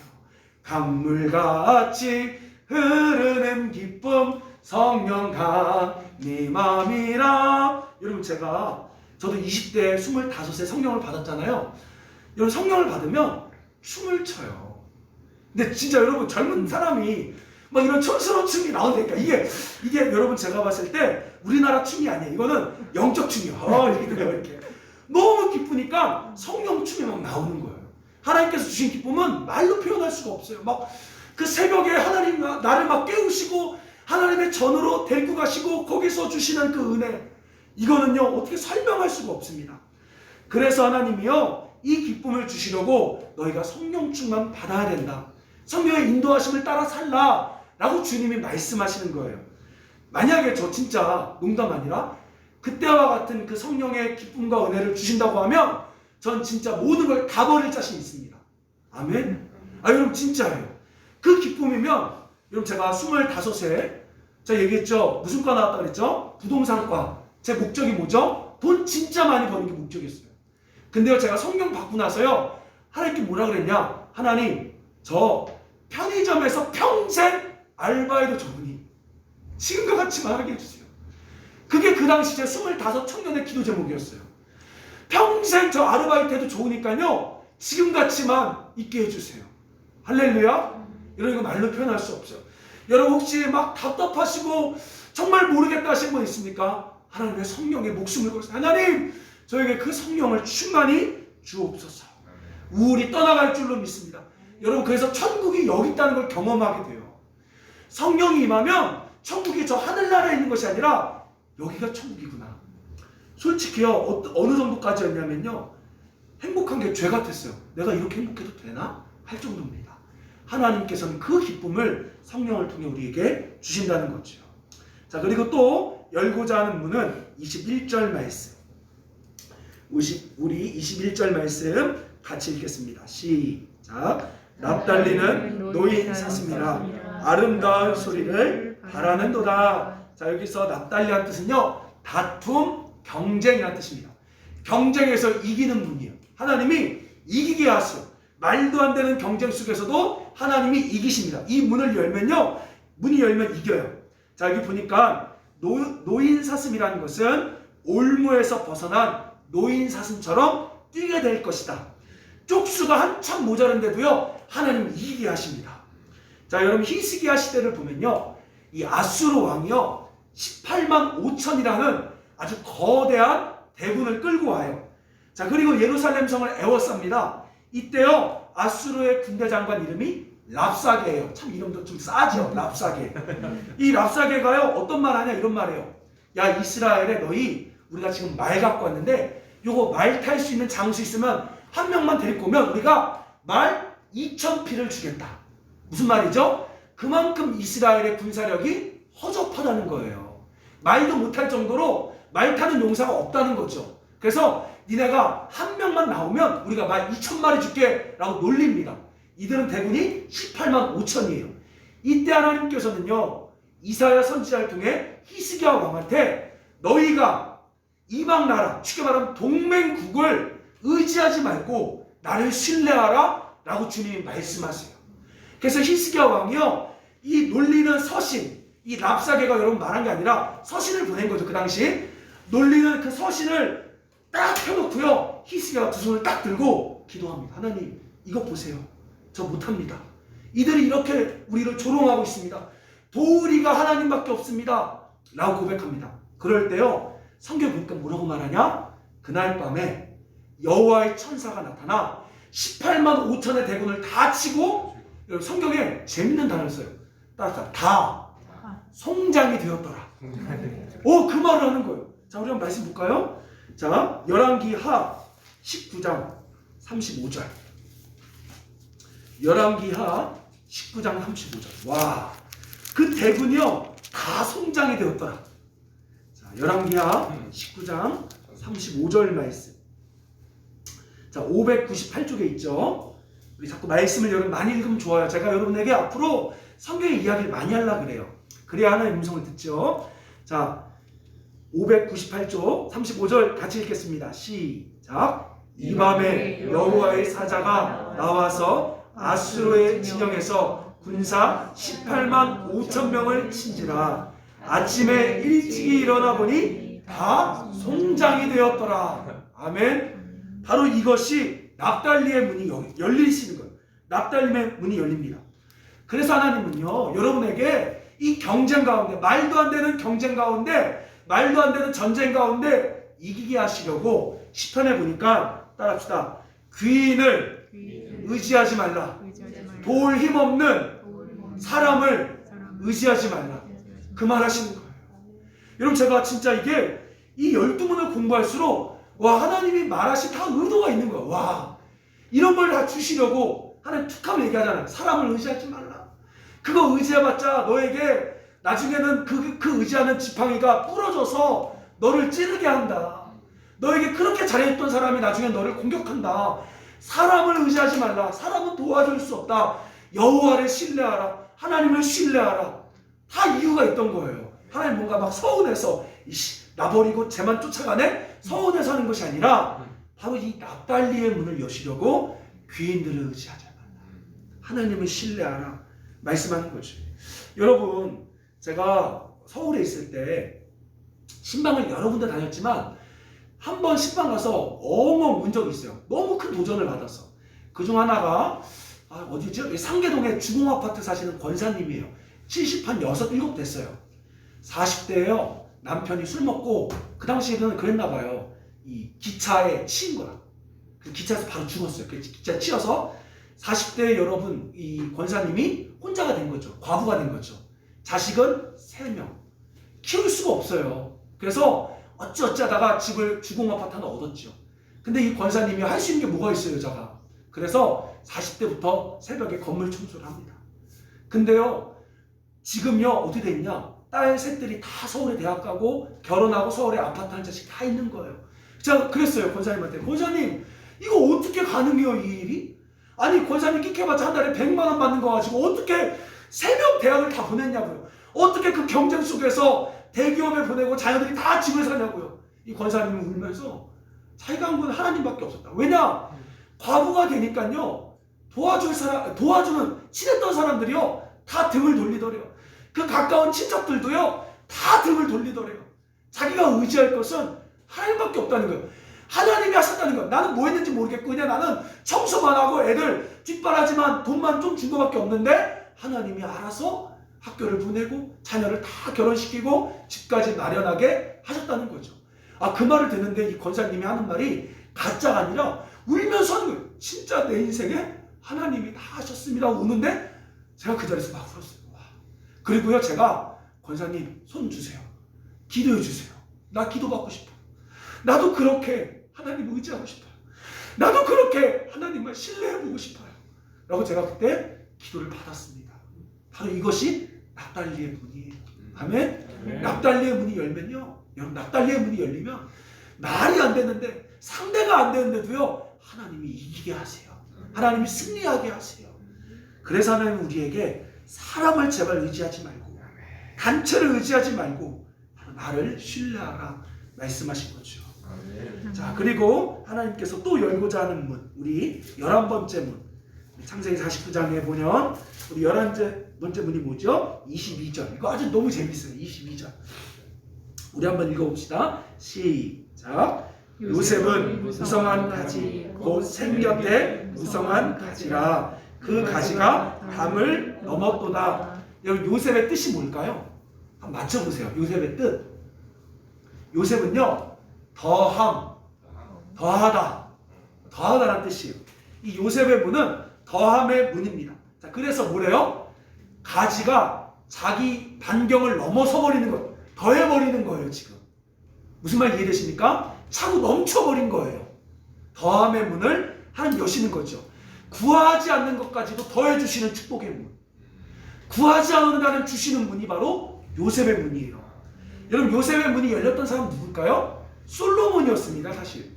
강물같이 흐르는 기쁨 성령 강림함이라. 여러분, 저도 20대 25세 성령을 받았잖아요. 여러분, 성령을 받으면 춤을 춰요. 근데 진짜 여러분, 젊은 사람이 막 이런 촌스러운 춤이 나온다니까. 이게 여러분, 제가 봤을 때 우리나라 춤이 아니에요. 이거는 영적 춤이에요. 이렇게 돼요. 이렇게 너무 기쁘니까 성령 춤이 막 나오는 거예요. 하나님께서 주신 기쁨은 말로 표현할 수가 없어요. 막 그 새벽에 하나님 나를 막 깨우시고 하나님의 전으로 데리고 가시고 거기서 주시는 그 은혜, 이거는요 어떻게 설명할 수가 없습니다. 그래서 하나님이요 이 기쁨을 주시려고 너희가 성령 충만 받아야 된다. 성령의 인도하심을 따라 살라 라고 주님이 말씀하시는 거예요. 만약에 저 진짜 농담 아니라 그때와 같은 그 성령의 기쁨과 은혜를 주신다고 하면 전 진짜 모든 걸 다 버릴 자신이 있습니다. 아멘? 여러분, 진짜예요. 그 기쁨이면, 여러분, 제가 25세 제가 얘기했죠. 무슨 과 나왔다 그랬죠? 부동산과. 제 목적이 뭐죠? 돈 진짜 많이 버는 게 목적이었어요. 근데요 제가 성령 받고 나서요 하나님께 뭐라 그랬냐? 하나님, 저 편의점에서 평생 알바해도 좋으니 지금과 같이만 하게 해주세요. 그게 그 당시 제 25 청년의 기도 제목이었어요. 평생 저 아르바이트 해도 좋으니까요 지금같이만 있게 해주세요. 할렐루야. 여러분, 이거 말로 표현할 수 없어요. 여러분, 혹시 막 답답하시고 정말 모르겠다 하신 분 있습니까? 하나님의 성령에 목숨을 걸어서 하나님, 저에게 그 성령을 충만히 주옵소서. 우울이 떠나갈 줄로 믿습니다. 여러분, 그래서 천국이 여기 있다는 걸 경험하게 돼요. 성령이 임하면 천국이 저 하늘나라에 있는 것이 아니라 여기가 천국이구나. 솔직히요 어느 정도까지였냐면요 행복한 게 죄 같았어요. 내가 이렇게 행복해도 되나? 할 정도입니다. 하나님께서는 그 기쁨을 성령을 통해 우리에게 주신다는 거죠. 자, 그리고 또 열고자 하는 문은 21절 말씀. 우리 21절 말씀 같이 읽겠습니다. 시작. 납달리는 노인 사슴이라 아름다운 소리를 바라는도다. 자, 여기서 납달리한 뜻은요 다툼, 경쟁이라는 뜻입니다. 경쟁에서 이기는 분이에요. 하나님이 이기게 하세요. 말도 안 되는 경쟁 속에서도 하나님이 이기십니다. 이 문을 열면요 문이 열면 이겨요. 자, 여기 보니까 노인 사슴이라는 것은 올무에서 벗어난 노인 사슴처럼 뛰게 될 것이다. 쪽수가 한참 모자른데도요 하나님은 이기게 하십니다. 자, 여러분, 히스기야 시대를 보면요 이 아수르 왕이요 18만 5천이라는 아주 거대한 대군을 끌고 와요. 자, 그리고 예루살렘 성을 에워쌉니다. 이때요 아수르의 군대 장관 이름이 랍사게예요. 참 이름도 좀 싸죠. 랍사게. 이 랍사게가요 어떤 말 하냐, 이런 말이에요. 야, 이스라엘에 너희, 우리가 지금 말 갖고 왔는데 요거 말 탈 수 있는 장수 있으면 한 명만 데리고 오면 우리가 말 2,000피를 주겠다. 무슨 말이죠? 그만큼 이스라엘의 군사력이 허접하다는 거예요. 말도 못할 정도로 말 타는 용사가 없다는 거죠. 그래서 니네가 한 명만 나오면 우리가 말 2,000마리 줄게 라고 놀립니다. 이들은 대군이 18만 5천이에요. 이때 하나님께서는요 이사야 선지자를 통해 히스기야 왕한테 너희가 이방 나라, 쉽게 말하면 동맹국을 의지하지 말고 나를 신뢰하라 라고 주님이 말씀하세요. 그래서 히스기야 왕이요 이 놀리는 서신, 이 랍사게가 여러분 말한 게 아니라 서신을 보낸 거죠. 그 당시 놀리는 그 서신을 딱 펴놓고요 히스기야가 두 손을 딱 들고 기도합니다. 하나님, 이거 보세요. 저 못합니다. 이들이 이렇게 우리를 조롱하고 있습니다. 도우리가 하나님밖에 없습니다 라고 고백합니다. 그럴 때요 성경 보니까 뭐라고 말하냐? 그날 밤에 여호와의 천사가 나타나 18만 5천의 대군을 다 치고, 여러분 성경에 재밌는 단어를 써요. 따라서 다 송장이 되었더라. 그 말을 하는 거예요. 자, 우리 한번 말씀 볼까요? 자, 열왕기하 19장 35절. 열왕기하 19장 35절. 와, 그 대군이요 다 송장이 되었더라. 자, 열왕기하 19장 35절 말씀. 자, 598쪽에 있죠. 우리 자꾸 말씀을 여러분 많이 읽으면 좋아요. 제가 여러분에게 앞으로 성경의 이야기를 많이 하려고 그래요. 그래야 하나님의 음성을 듣죠. 자, 598쪽 35절 같이 읽겠습니다. 시작. 이 밤에 여호와의 사자가 나와서 아수르의 진영에서 군사 18만 5천 명을 친지라. 아침에 일찍이 일어나 보니 다 송장이 되었더라. 아멘. 바로 이것이 납달리의 문이 열리시는 거예요. 납달리의 문이 열립니다. 그래서 하나님은요, 여러분에게 이 경쟁 가운데, 말도 안 되는 경쟁 가운데, 말도 안 되는 전쟁 가운데 이기게 하시려고 시편에 보니까 따라합시다. 귀인을 의지하지 말라. 도울 힘 없는 사람을 의지하지 말라. 그 말 하시는 거예요. 여러분, 제가 진짜 이게 이 12문을 공부할수록 와, 하나님이 말하신 다 의도가 있는 거야. 와, 이런 걸 다 주시려고 하나님 툭하면 얘기하잖아요. 사람을 의지하지 말라. 그거 의지해봤자 너에게 나중에는 그 의지하는 지팡이가 부러져서 너를 찌르게 한다. 너에게 그렇게 잘해줬던 사람이 나중에 너를 공격한다. 사람을 의지하지 말라. 사람은 도와줄 수 없다. 여호와를 신뢰하라. 하나님을 신뢰하라. 다 이유가 있던 거예요. 하나님 뭔가 막 서운해서 나 버리고 쟤만 쫓아가네? 서운해서 하는 것이 아니라 바로 이 납달리의 문을 여시려고 귀인들을 의지하지 말라. 하나님을 신뢰하라. 말씀하는 거죠. 여러분, 제가 서울에 있을 때 신방을 여러 군데 다녔지만 한 번 신방 가서 엉엉 운 적이 있어요. 너무 큰 도전을 받아서. 그중 하나가 어디죠? 상계동에 주공아파트 사시는 권사님이에요. 70한 6, 7 됐어요. 40대예요. 남편이 술 먹고 그 당시에는 그랬나 봐요. 이 기차에 치인 거야. 그 기차에서 바로 죽었어요. 그 기차 치여서 40대 여러분, 이 권사님이 혼자가 된 거죠. 과부가 된 거죠. 자식은 3명. 키울 수가 없어요. 그래서 어찌어찌 하다가 집을 주공아파트 하나 얻었죠. 근데 이 권사님이 할 수 있는 게 뭐가 있어요, 여자가. 그래서 40대부터 새벽에 건물 청소를 합니다. 근데요, 지금요, 어떻게 돼 있냐? 딸 셋들이 다 서울에 대학 가고 결혼하고 서울에 아파트 한 채씩 다 있는 거예요. 제가 그랬어요, 권사님한테. 권사님, 이거 어떻게 가능해요, 이 일이? 아니, 권사님 끽해봤자 한 달에 100만 원 받는 거 가지고 어떻게 3명 대학을 다 보냈냐고요. 어떻게 그 경쟁 속에서 대기업에 보내고 자녀들이 다 집을 사냐고요. 이 권사님은 울면서 자기가 한 건 하나님밖에 없었다. 왜냐? 과부가 되니까요, 도와주는 친했던 사람들이요, 다 등을 돌리더래요. 그 가까운 친척들도요, 다 등을 돌리더래요. 자기가 의지할 것은 하나님밖에 없다는 거예요. 하나님이 하셨다는 거예요. 나는 뭐 했는지 모르겠고 그냥 나는 청소만 하고 애들 뒷바라지만 돈만 좀 준 것밖에 없는데 하나님이 알아서 학교를 보내고 자녀를 다 결혼시키고 집까지 마련하게 하셨다는 거죠. 그 말을 듣는데 이 권사님이 하는 말이 가짜가 아니라 울면서 하는 거예요. 진짜 내 인생에 하나님이 다 하셨습니다. 우는데 제가 그 자리에서 막 울었어요. 그리고요, 제가 권사님 손 주세요. 기도해 주세요. 나 기도받고 싶어요. 나도 그렇게 하나님 의지하고 싶어요. 나도 그렇게 하나님을 신뢰해보고 싶어요. 라고 제가 그때 기도를 받았습니다. 바로 이것이 납달리의 문이에요. 아멘? 납달리의 문이 열면요, 여러분, 납달리의 문이 열리면 말이 안 되는데, 상대가 안 되는데도요, 하나님이 이기게 하세요. 하나님이 승리하게 하세요. 그래서 하나님은 우리에게 사람을 제발 의지하지 말고, 단체를 의지하지 말고 바로 나를 신뢰하라 말씀하신 거죠. 자, 그리고 하나님께서 또 열고자 하는 문, 우리 11번째 문, 창세기 49장에 보면 우리 11번째 문이 뭐죠? 22절. 이거 아주 너무 재밌어요. 22절. 우리 한번 읽어봅시다. 시작. 요셉은 무성한 가지 곧 생겼대 무성한 가지라. 그 가지가 담을 넘었도다. 여러분, 요셉의 뜻이 뭘까요? 한번 맞춰보세요. 요셉의 뜻. 요셉은요, 더함, 더하다, 더하다라는 뜻이에요. 이 요셉의 문은 더함의 문입니다. 자, 그래서 뭐래요? 가지가 자기 반경을 넘어서 버리는 거예요. 더해버리는 거예요, 지금. 무슨 말 이해되십니까? 차고 넘쳐버린 거예요. 더함의 문을 하나님 여시는 거죠. 구하지 않는 것까지도 더해주시는 축복의 문. 구하지 않는 하나님 주시는 문이 바로 요셉의 문이에요. 여러분, 요셉의 문이 열렸던 사람은 누굴까요? 솔로몬이었습니다. 사실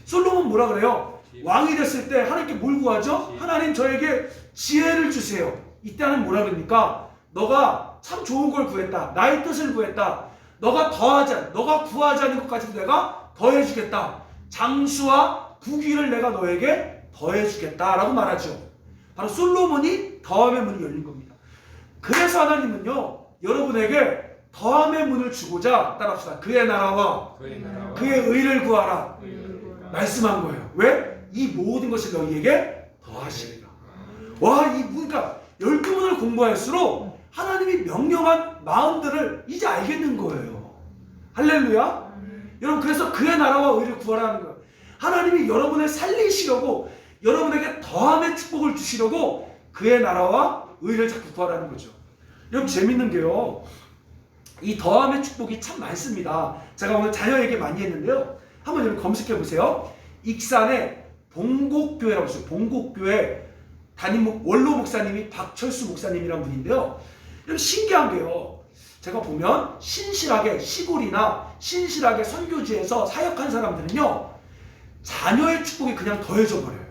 솔로몬 뭐라 그래요? 왕이 됐을 때 하나님께 뭘 구하죠? 하나님 저에게 지혜를 주세요. 이때는 뭐라 그럽니까? 너가 참 좋은 걸 구했다. 나의 뜻을 구했다. 너가 구하지 않는 것까지도 내가 더해주겠다. 장수와 부귀를 내가 너에게 더해주겠다라고 말하죠. 바로 솔로몬이 더함의 문이 열린 겁니다. 그래서 하나님은요, 여러분에게 더함의 문을 주고자, 따라합시다, 그의 나라와 그의 의를 구하라 말씀한 거예요. 왜? 이 모든 것을 너희에게 더하시리라. 와, 그러니까 12문을 공부할수록 하나님이 명령한 마음들을 이제 알겠는 거예요. 할렐루야. 여러분, 그래서 그의 나라와 의를 구하라는 거예요. 하나님이 여러분을 살리시려고, 여러분에게 더함의 축복을 주시려고 그의 나라와 의를 자꾸 구하라는 거죠. 여러분, 재밌는 게요, 이 더함의 축복이 참 많습니다. 제가 오늘 자녀 얘기 많이 했는데요, 한번 여러분 검색해 보세요. 익산에 봉곡교회라고 있어요. 봉곡교회 원로 목사님이 박철수 목사님이라는 분인데요, 여러분 신기한 게요, 제가 보면 신실하게 시골이나 신실하게 선교지에서 사역한 사람들은요, 자녀의 축복이 그냥 더해져 버려요.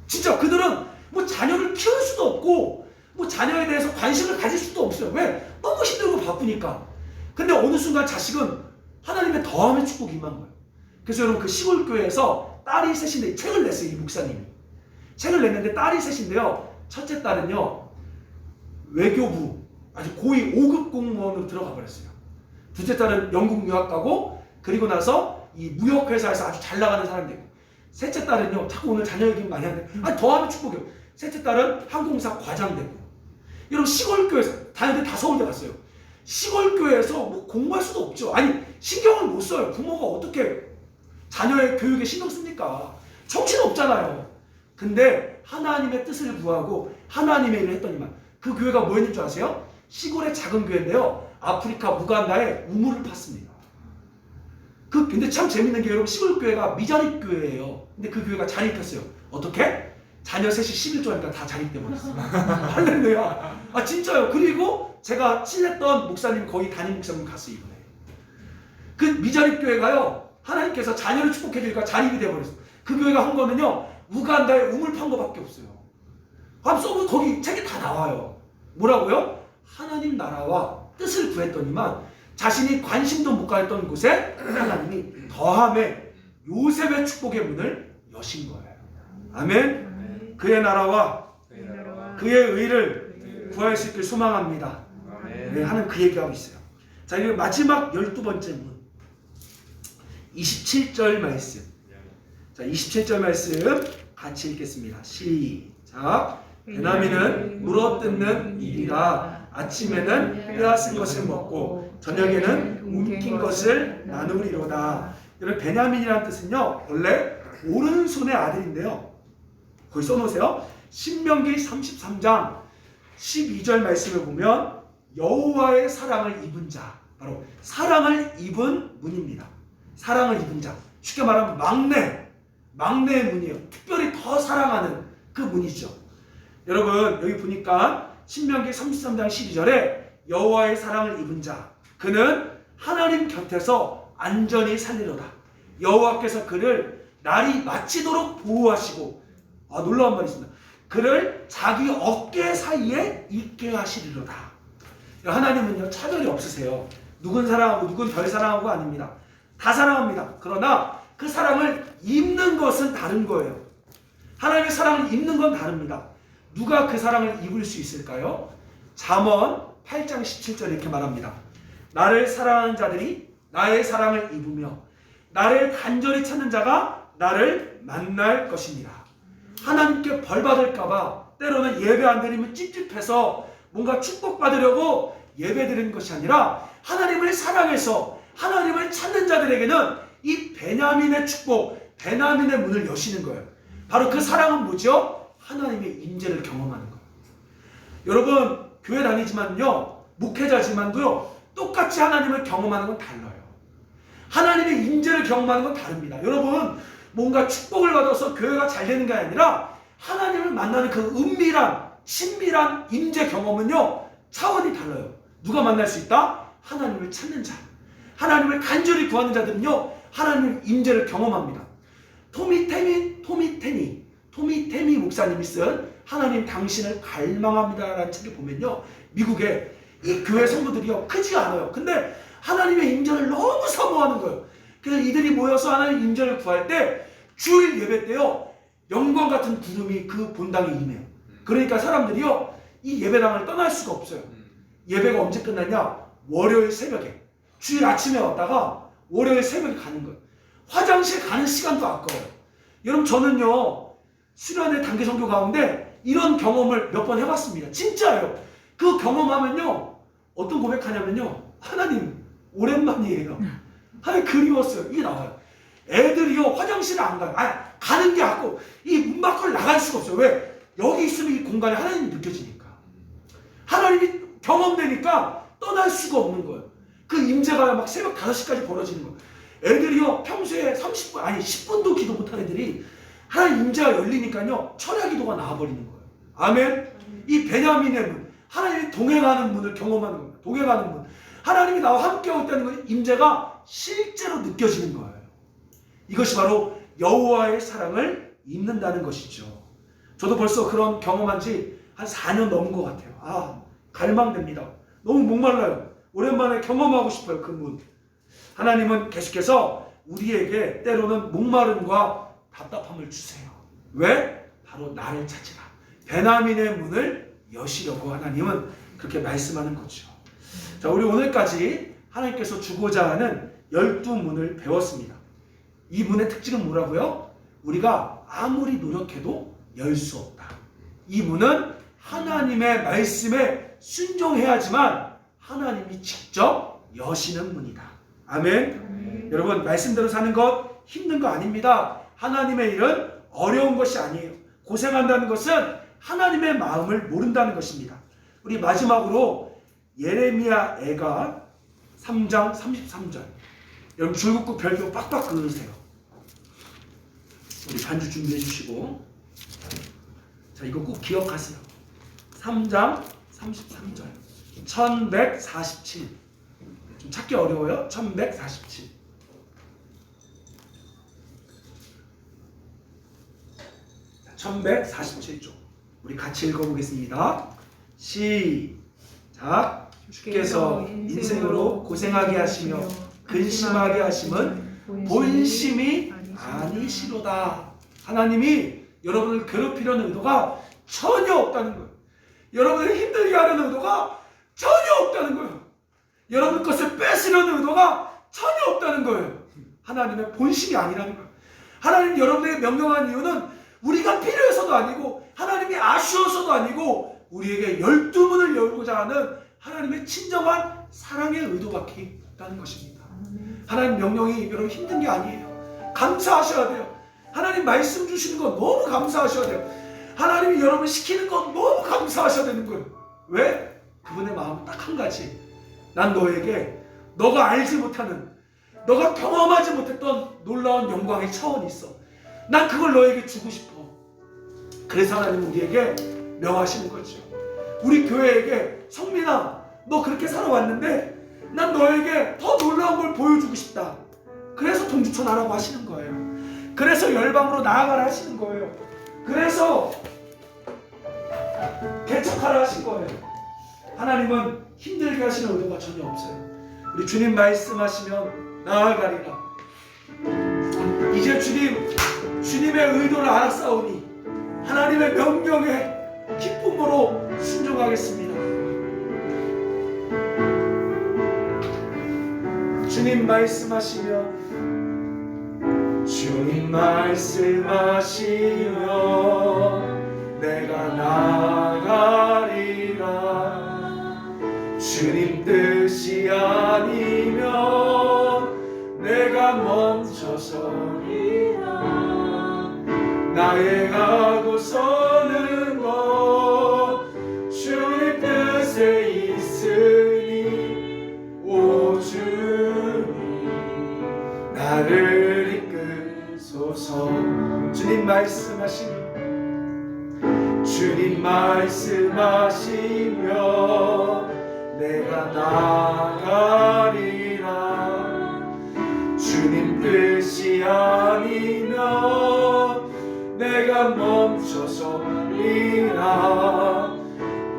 진짜 그들은 뭐 자녀를 키울 수도 없고 뭐 자녀에 대해서 관심을 가질 수도 없어요. 왜? 너무 힘들고 바쁘니까. 근데 어느 순간 자식은 하나님의 더함의 축복이 임한 거예요. 그래서 여러분, 그 시골 교회에서 딸이 셋인데 책을 냈어요. 이 목사님이 책을 냈는데 딸이 셋인데요, 첫째 딸은요 외교부 아주 고위 5급 공무원으로 들어가 버렸어요. 둘째 딸은 영국 유학 가고, 그리고 나서 이 무역회사에서 아주 잘 나가는 사람이 되고, 셋째 딸은요, 자꾸 오늘 자녀 얘기 많이 하는데, 더하면 축복이에요. 셋째 딸은 항공사 과장 되고. 여러분, 시골교회에서 다니는데 다 서울대 갔어요. 시골교회에서 뭐 공부할 수도 없죠. 아니, 신경을 못 써요. 부모가 어떻게 자녀의 교육에 신경 씁니까? 정신 없잖아요. 근데 하나님의 뜻을 구하고 하나님의 일을 했더니만 그 교회가 뭐였는 줄 아세요? 시골의 작은 교회인데요, 아프리카 무간다에 우물을 팠습니다. 근데 참 재밌는 게, 여러분, 시골 교회가 미자립 교회예요. 근데 그 교회가 자립했어요. 어떻게? 자녀 셋이 11조 하니까 다 자립돼 버렸어요. 할렐루야. 아, 진짜요. 그리고 제가 친했던 목사님, 거기 담임 목사님 갔어요, 이번에. 그 미자립 교회가요, 하나님께서 자녀를 축복해 주니까 자립이 돼 버렸어요. 그 교회가 한 거는요, 우간다에 우물 판 거밖에 없어요. 쏘면 거기 책에 다 나와요. 뭐라고요? 하나님 나라와 뜻을 구했더니만 자신이 관심도 못 가했던 곳에 하나님이 더함의 요셉의 축복의 문을 여신 거예요. 아멘. 그의 나라와 그의 의를 구할 수 있길 소망합니다. 네, 하는 그 얘기하고 있어요. 자, 이제 마지막 12번째 문, 27절 말씀. 자, 27절 말씀 같이 읽겠습니다. 시작. 베냐민은 물어뜯는 일이라 아침에는 빼앗은 것을 먹고 저녁에는 움킨 것을 나누리로다. 여러분, 베냐민이라는 뜻은요, 원래 오른손의 아들인데요, 거기 써놓으세요. 신명기 33장 12절 말씀을 보면 여호와의 사랑을 입은 자, 바로 사랑을 입은 문입니다. 사랑을 입은 자, 쉽게 말하면 막내의 문이에요. 특별히 더 사랑하는 그 문이죠. 여러분, 여기 보니까 신명기 33장 12절에 여호와의 사랑을 입은 자, 그는 하나님 곁에서 안전히 살리로다. 여호와께서 그를 날이 마치도록 보호하시고, 놀라운 말이 있습니다. 그를 자기 어깨 사이에 있게 하시리로다. 하나님은요, 차별이 없으세요. 누군 사랑하고 누군 덜 사랑하고 아닙니다. 다 사랑합니다. 그러나 그 사랑을 입는 것은 다른 거예요. 하나님의 사랑을 입는 건 다릅니다. 누가 그 사랑을 입을 수 있을까요? 잠언 8장 17절 이렇게 말합니다. 나를 사랑하는 자들이 나의 사랑을 입으며 나를 간절히 찾는 자가 나를 만날 것입니다. 하나님께 벌 받을까봐 때로는 예배 안 드리면 찝찝해서 뭔가 축복받으려고 예배 드리는 것이 아니라, 하나님을 사랑해서 하나님을 찾는 자들에게는 이 베냐민의 축복, 베냐민의 문을 여시는 거예요. 바로 그 사랑은 뭐죠? 하나님의 임재를 경험하는 거예요. 여러분, 교회 다니지만요, 목회자지만도요, 똑같이 하나님을 경험하는 건 달라요. 하나님의 임재를 경험하는 건 다릅니다. 여러분, 뭔가 축복을 받아서 교회가 잘 되는 게 아니라 하나님을 만나는 그 은밀한, 신밀한 임재 경험은요, 차원이 달라요. 누가 만날 수 있다? 하나님을 찾는 자, 하나님을 간절히 구하는 자들은요, 하나님의 임재를 경험합니다. 토미 테미 목사님이 쓴 하나님 당신을 갈망합니다라는 책을 보면요, 미국에 이 교회 성도들이요 크지 않아요. 근데 하나님의 임재를 너무 사모하는 거예요. 그래서 이들이 모여서 하나님 임재를 구할 때 주일 예배 때요 영광 같은 구름이 그 본당에 임해요. 그러니까 사람들이요 이 예배당을 떠날 수가 없어요. 예배가 언제 끝났냐? 월요일 새벽에. 주일 아침에 왔다가 월요일 새벽에 가는 거예요. 화장실 가는 시간도 아까워요. 여러분, 저는요 수련회 단기 선교 가운데 이런 경험을 몇 번 해봤습니다. 진짜예요. 그 경험하면요 어떤 고백하냐면요, 하나님 오랜만이에요. 하나님 그리웠어요. 이게 나와요. 애들이요 화장실을 안 가요. 가는 게 아니고 이 문 밖을 나갈 수가 없어요. 왜? 여기 있으면 이 공간에 하나님이 느껴지니까, 하나님이 경험되니까 떠날 수가 없는 거예요. 그 임재가 막 새벽 5시까지 벌어지는 거예요. 애들이요 평소에 30분 10분도 기도 못한 애들이 하나님 임재가 열리니까요 철야 기도가 나와버리는 거예요. 아멘. 이 베냐민의 문, 하나님이 동행하는 문을 경험하는 겁니다. 동행하는 문, 하나님이 나와 함께하고 있다는 거, 임재가 실제로 느껴지는 거예요. 이것이 바로 여호와의 사랑을 입는다는 것이죠. 저도 벌써 그런 경험한 지 한 4년 넘은 것 같아요. 갈망됩니다. 너무 목말라요. 오랜만에 경험하고 싶어요. 그 문. 하나님은 계속해서 우리에게 때로는 목마름과 답답함을 주세요. 왜? 바로 나를 찾으라. 베냐민의 문을 여시려고 하나님은 그렇게 말씀하는 거죠. 자, 우리 오늘까지 하나님께서 주고자 하는 12문을 배웠습니다. 이 문의 특징은 뭐라고요? 우리가 아무리 노력해도 열 수 없다. 이 문은 하나님의 말씀에 순종해야지만 하나님이 직접 여시는 문이다. 아멘. 여러분, 말씀대로 사는 것 힘든 거 아닙니다. 하나님의 일은 어려운 것이 아니에요. 고생한다는 것은 하나님의 마음을 모른다는 것입니다. 우리 마지막으로 예레미야 애가 3장 33절. 여러분 줄긋고 별도 빡빡 그으세요. 우리 반주 준비해 주시고. 자, 이거 꼭 기억하세요. 3장 33절. 1147. 좀 찾기 어려워요. 1147. 자, 1147쪽. 우리 같이 읽어보겠습니다. 시작. 주께서 인생으로 고생하게 하시며 근심하게 하심은 본심이 아니시로다. 하나님이 여러분을 괴롭히려는 의도가 전혀 없다는 거예요. 여러분을 힘들게 하려는 의도가 전혀 없다는 거예요. 여러분 것을 뺏으려는 의도가 전혀 없다는 거예요. 하나님의 본심이 아니라는 거예요. 하나님 여러분에게 명령한 이유는 우리가 필요해서도 아니고 하나님이 아쉬워서도 아니고 우리에게 12문을 열고자 하는 하나님의 친정한 사랑의 의도밖에 없다는 것입니다. 하나님 명령이 여러분 힘든 게 아니에요. 감사하셔야 돼요. 하나님 말씀 주시는 거 너무 감사하셔야 돼요. 하나님이 여러분 시키는 거 너무 감사하셔야 되는 거예요. 왜? 그분의 마음은 딱 한 가지. 난 너에게 너가 알지 못하는, 너가 경험하지 못했던 놀라운 영광의 차원이 있어. 난 그걸 너에게 주고 싶어. 그래서 하나님은 우리에게 명하시는 거죠. 우리 교회에게 성민아, 너 그렇게 살아왔는데 난 너에게 더 놀라운 걸 보여주고 싶다. 그래서 동주천 하라고 하시는 거예요. 그래서 열방으로 나아가라 하시는 거예요. 그래서 개척하라 하신 거예요. 하나님은 힘들게 하시는 의도가 전혀 없어요. 우리 주님 말씀하시면 나아가리라. 이제 주님의 의도를 알았사오니 하나님의 명령에 기쁨으로 순종하겠습니다. 주님 말씀하시면 내가 나가리라. 주님 뜻이 아니면 내가 멈춰서리라. 나의 가고 서는 것 주님 뜻에 있으니 오 주님 나를 이끌소서. 주님 말씀하시면 내가 나가리라. 주님 뜻이 아니면 언제나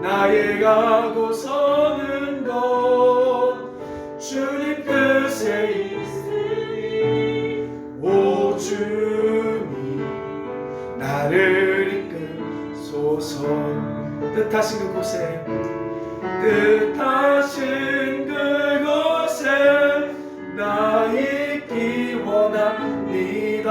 나의 가고 서는 것 주님 뜻에 있으니 오 주님 나를 이끌소서. 뜻하신 그곳에 나 있기 원합니다.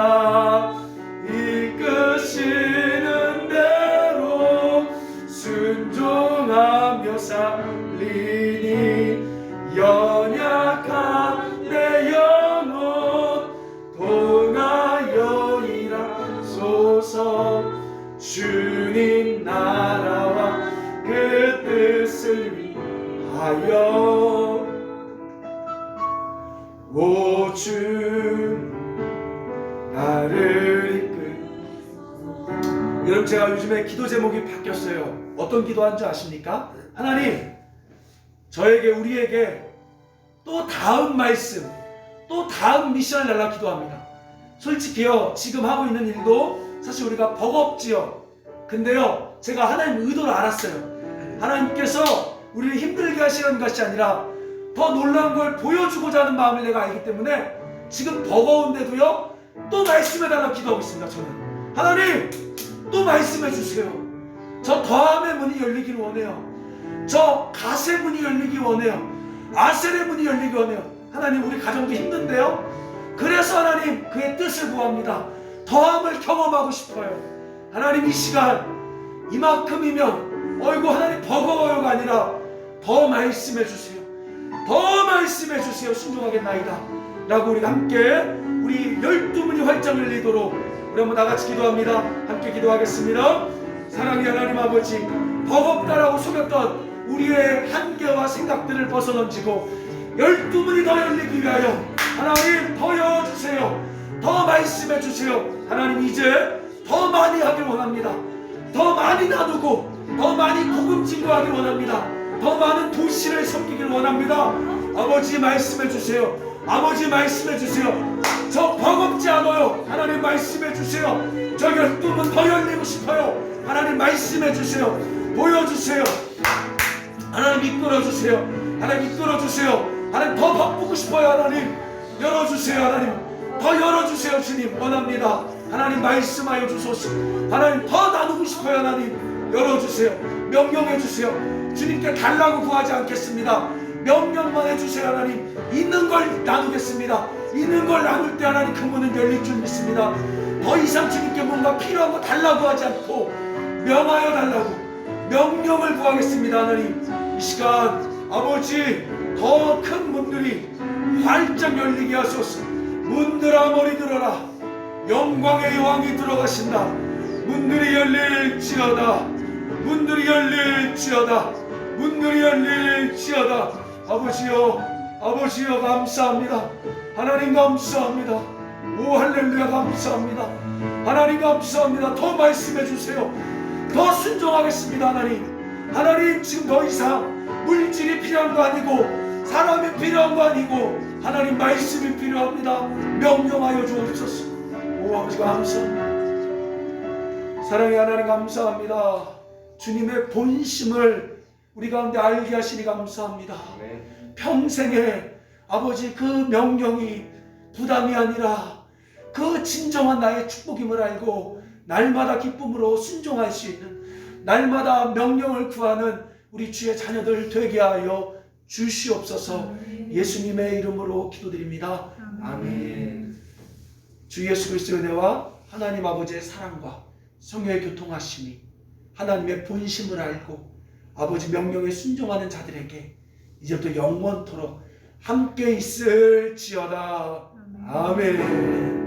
이끄시는 대로 순종하며 살리니 연약한 내 영혼 통하여 일하소서. 주님 나라와 그 뜻을 위하여 오 주 나를 이끌. 여러분, 제가 요즘에 기도 제목이 바뀌었어요. 어떤 기도한 줄 아십니까? 하나님, 저에게, 우리에게 또 다음 말씀, 또 다음 미션을 달라 기도합니다. 솔직히요, 지금 하고 있는 일도 사실 우리가 버겁지요. 근데요, 제가 하나님 의도를 알았어요. 하나님께서 우리를 힘들게 하시는 것이 아니라 더 놀라운 걸 보여주고자 하는 마음을 내가 알기 때문에 지금 버거운데도요, 또 말씀해달라고 기도하고 있습니다. 저는 하나님, 또 말씀해 주세요. 저 더함의 문이 열리기를 원해요. 저 가세 문이 열리기 원해요. 아셀의 문이 열리기 원해요. 하나님, 우리 가정도 힘든데요, 그래서 하나님 그의 뜻을 구합니다. 더함을 경험하고 싶어요. 하나님, 이 시간 이만큼이면 어이구 하나님 버거워요가 아니라 더 말씀해 주세요. 더 말씀해 주세요. 순종하겠나이다 라고 우리가 함께 우리 12문이 활짝 열리도록 우리 한번 다같이 기도합니다. 함께 기도하겠습니다. 사랑의 하나님 아버지, 버겁다라고 속였던 우리의 한계와 생각들을 벗어던지고 12문이 더 열리기 위하여 하나님 더 열어주세요. 더 말씀해 주세요. 하나님, 이제 더 많이 하길 원합니다. 더 많이 나누고 더 많이 복음 증거하길 원합니다. 더 많은 도시를 섬기길 원합니다. 아버지, 말씀해 주세요. 아버지, 말씀해 주세요. 저 버겁지 않아요. 하나님, 말씀해 주세요. 저 12문 더 열리고 싶어요. 하나님, 말씀해 주세요. 보여주세요. 하나님, 이끌어 주세요. 하나님, 이끌어 주세요. 하나님, 더 바쁘고 싶어요. 하나님, 열어주세요. 하나님, 더 열어주세요. 주님, 원합니다. 하나님, 말씀하여 주소서. 하나님, 더 나누고 싶어요. 하나님, 열어주세요. 명령해 주세요. 주님께 달라고 구하지 않겠습니다. 명령만 해주세요. 하나님, 있는 걸 나누겠습니다. 있는 걸 나눌 때 하나님 그 문은 열릴 줄 믿습니다. 더 이상 주님께 뭔가 필요한 거 달라고 하지 않고 명하여 달라고 명령을 구하겠습니다. 하나님, 이 시간 아버지, 더 큰 문들이 활짝 열리게 하소서. 문들아 머리 들어라. 영광의 여왕이 들어가신다. 문들이 열릴지어다. 문들이 열릴지어다. 문들이 열릴지어다. 아버지여, 아버지여, 감사합니다. 하나님, 감사합니다. 오 할렐루야, 감사합니다. 하나님, 감사합니다. 더 말씀해 주세요. 더 순종하겠습니다. 하나님, 하나님, 지금 더 이상 물질이 필요한 거 아니고 사람이 필요한 거 아니고 하나님, 말씀이 필요합니다. 명령하여 주옵소서. 오 아버지, 감사합니다. 사랑의 하나님, 감사합니다. 주님의 본심을 우리 가운데 알게 하시니 감사합니다. 평생에 아버지 그 명령이 부담이 아니라 그 진정한 나의 축복임을 알고 날마다 기쁨으로 순종할 수 있는, 날마다 명령을 구하는 우리 주의 자녀들 되게 하여 주시옵소서. 예수님의 이름으로 기도드립니다. 아멘. 주 예수 그리스도의 은혜와 하나님 아버지의 사랑과 성령의 교통하심이 하나님의 본심을 알고 아버지 명령에 순종하는 자들에게 이제부터 영원토록 함께 있을지어다. 아멘.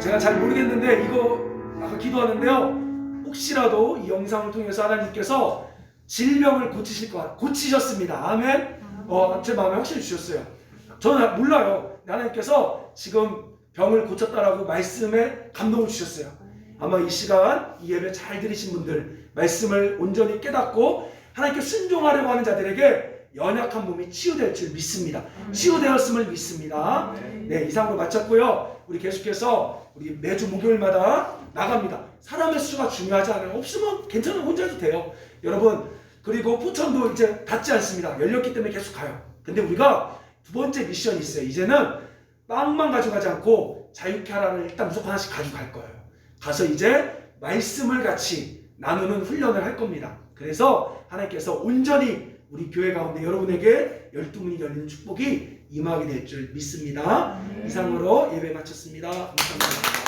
제가 잘 모르겠는데 이거 아까 기도하는데요, 혹시라도 이 영상을 통해서 하나님께서 질병을 고치셨습니다. 아멘. 제 마음에 확실히 주셨어요. 저는 몰라요. 하나님께서 지금 병을 고쳤다라고 말씀에 감동을 주셨어요. 아마 이 시간 이 예배 잘 들으신 분들, 말씀을 온전히 깨닫고 하나님께 순종하려고 하는 자들에게 연약한 몸이 치유될 줄 믿습니다. 치유되었음을 믿습니다. 네, 이상으로 마쳤고요. 우리 계속해서 우리 매주 목요일마다 나갑니다. 사람의 수가 중요하지 않아요. 없으면 괜찮아요. 혼자 해도 돼요. 여러분, 그리고 포천도 이제 닫지 않습니다. 열렸기 때문에 계속 가요. 근데 우리가 두 번째 미션이 있어요. 이제는 빵만 가져가지 않고 자유케 하라를 일단 무조건 하나씩 가져갈 거예요. 가서 이제 말씀을 같이 나누는 훈련을 할 겁니다. 그래서 하나님께서 온전히 우리 교회 가운데 여러분에게 12문이 열리는 축복이 임하게 될 줄 믿습니다. 이상으로 예배 마쳤습니다. 감사합니다.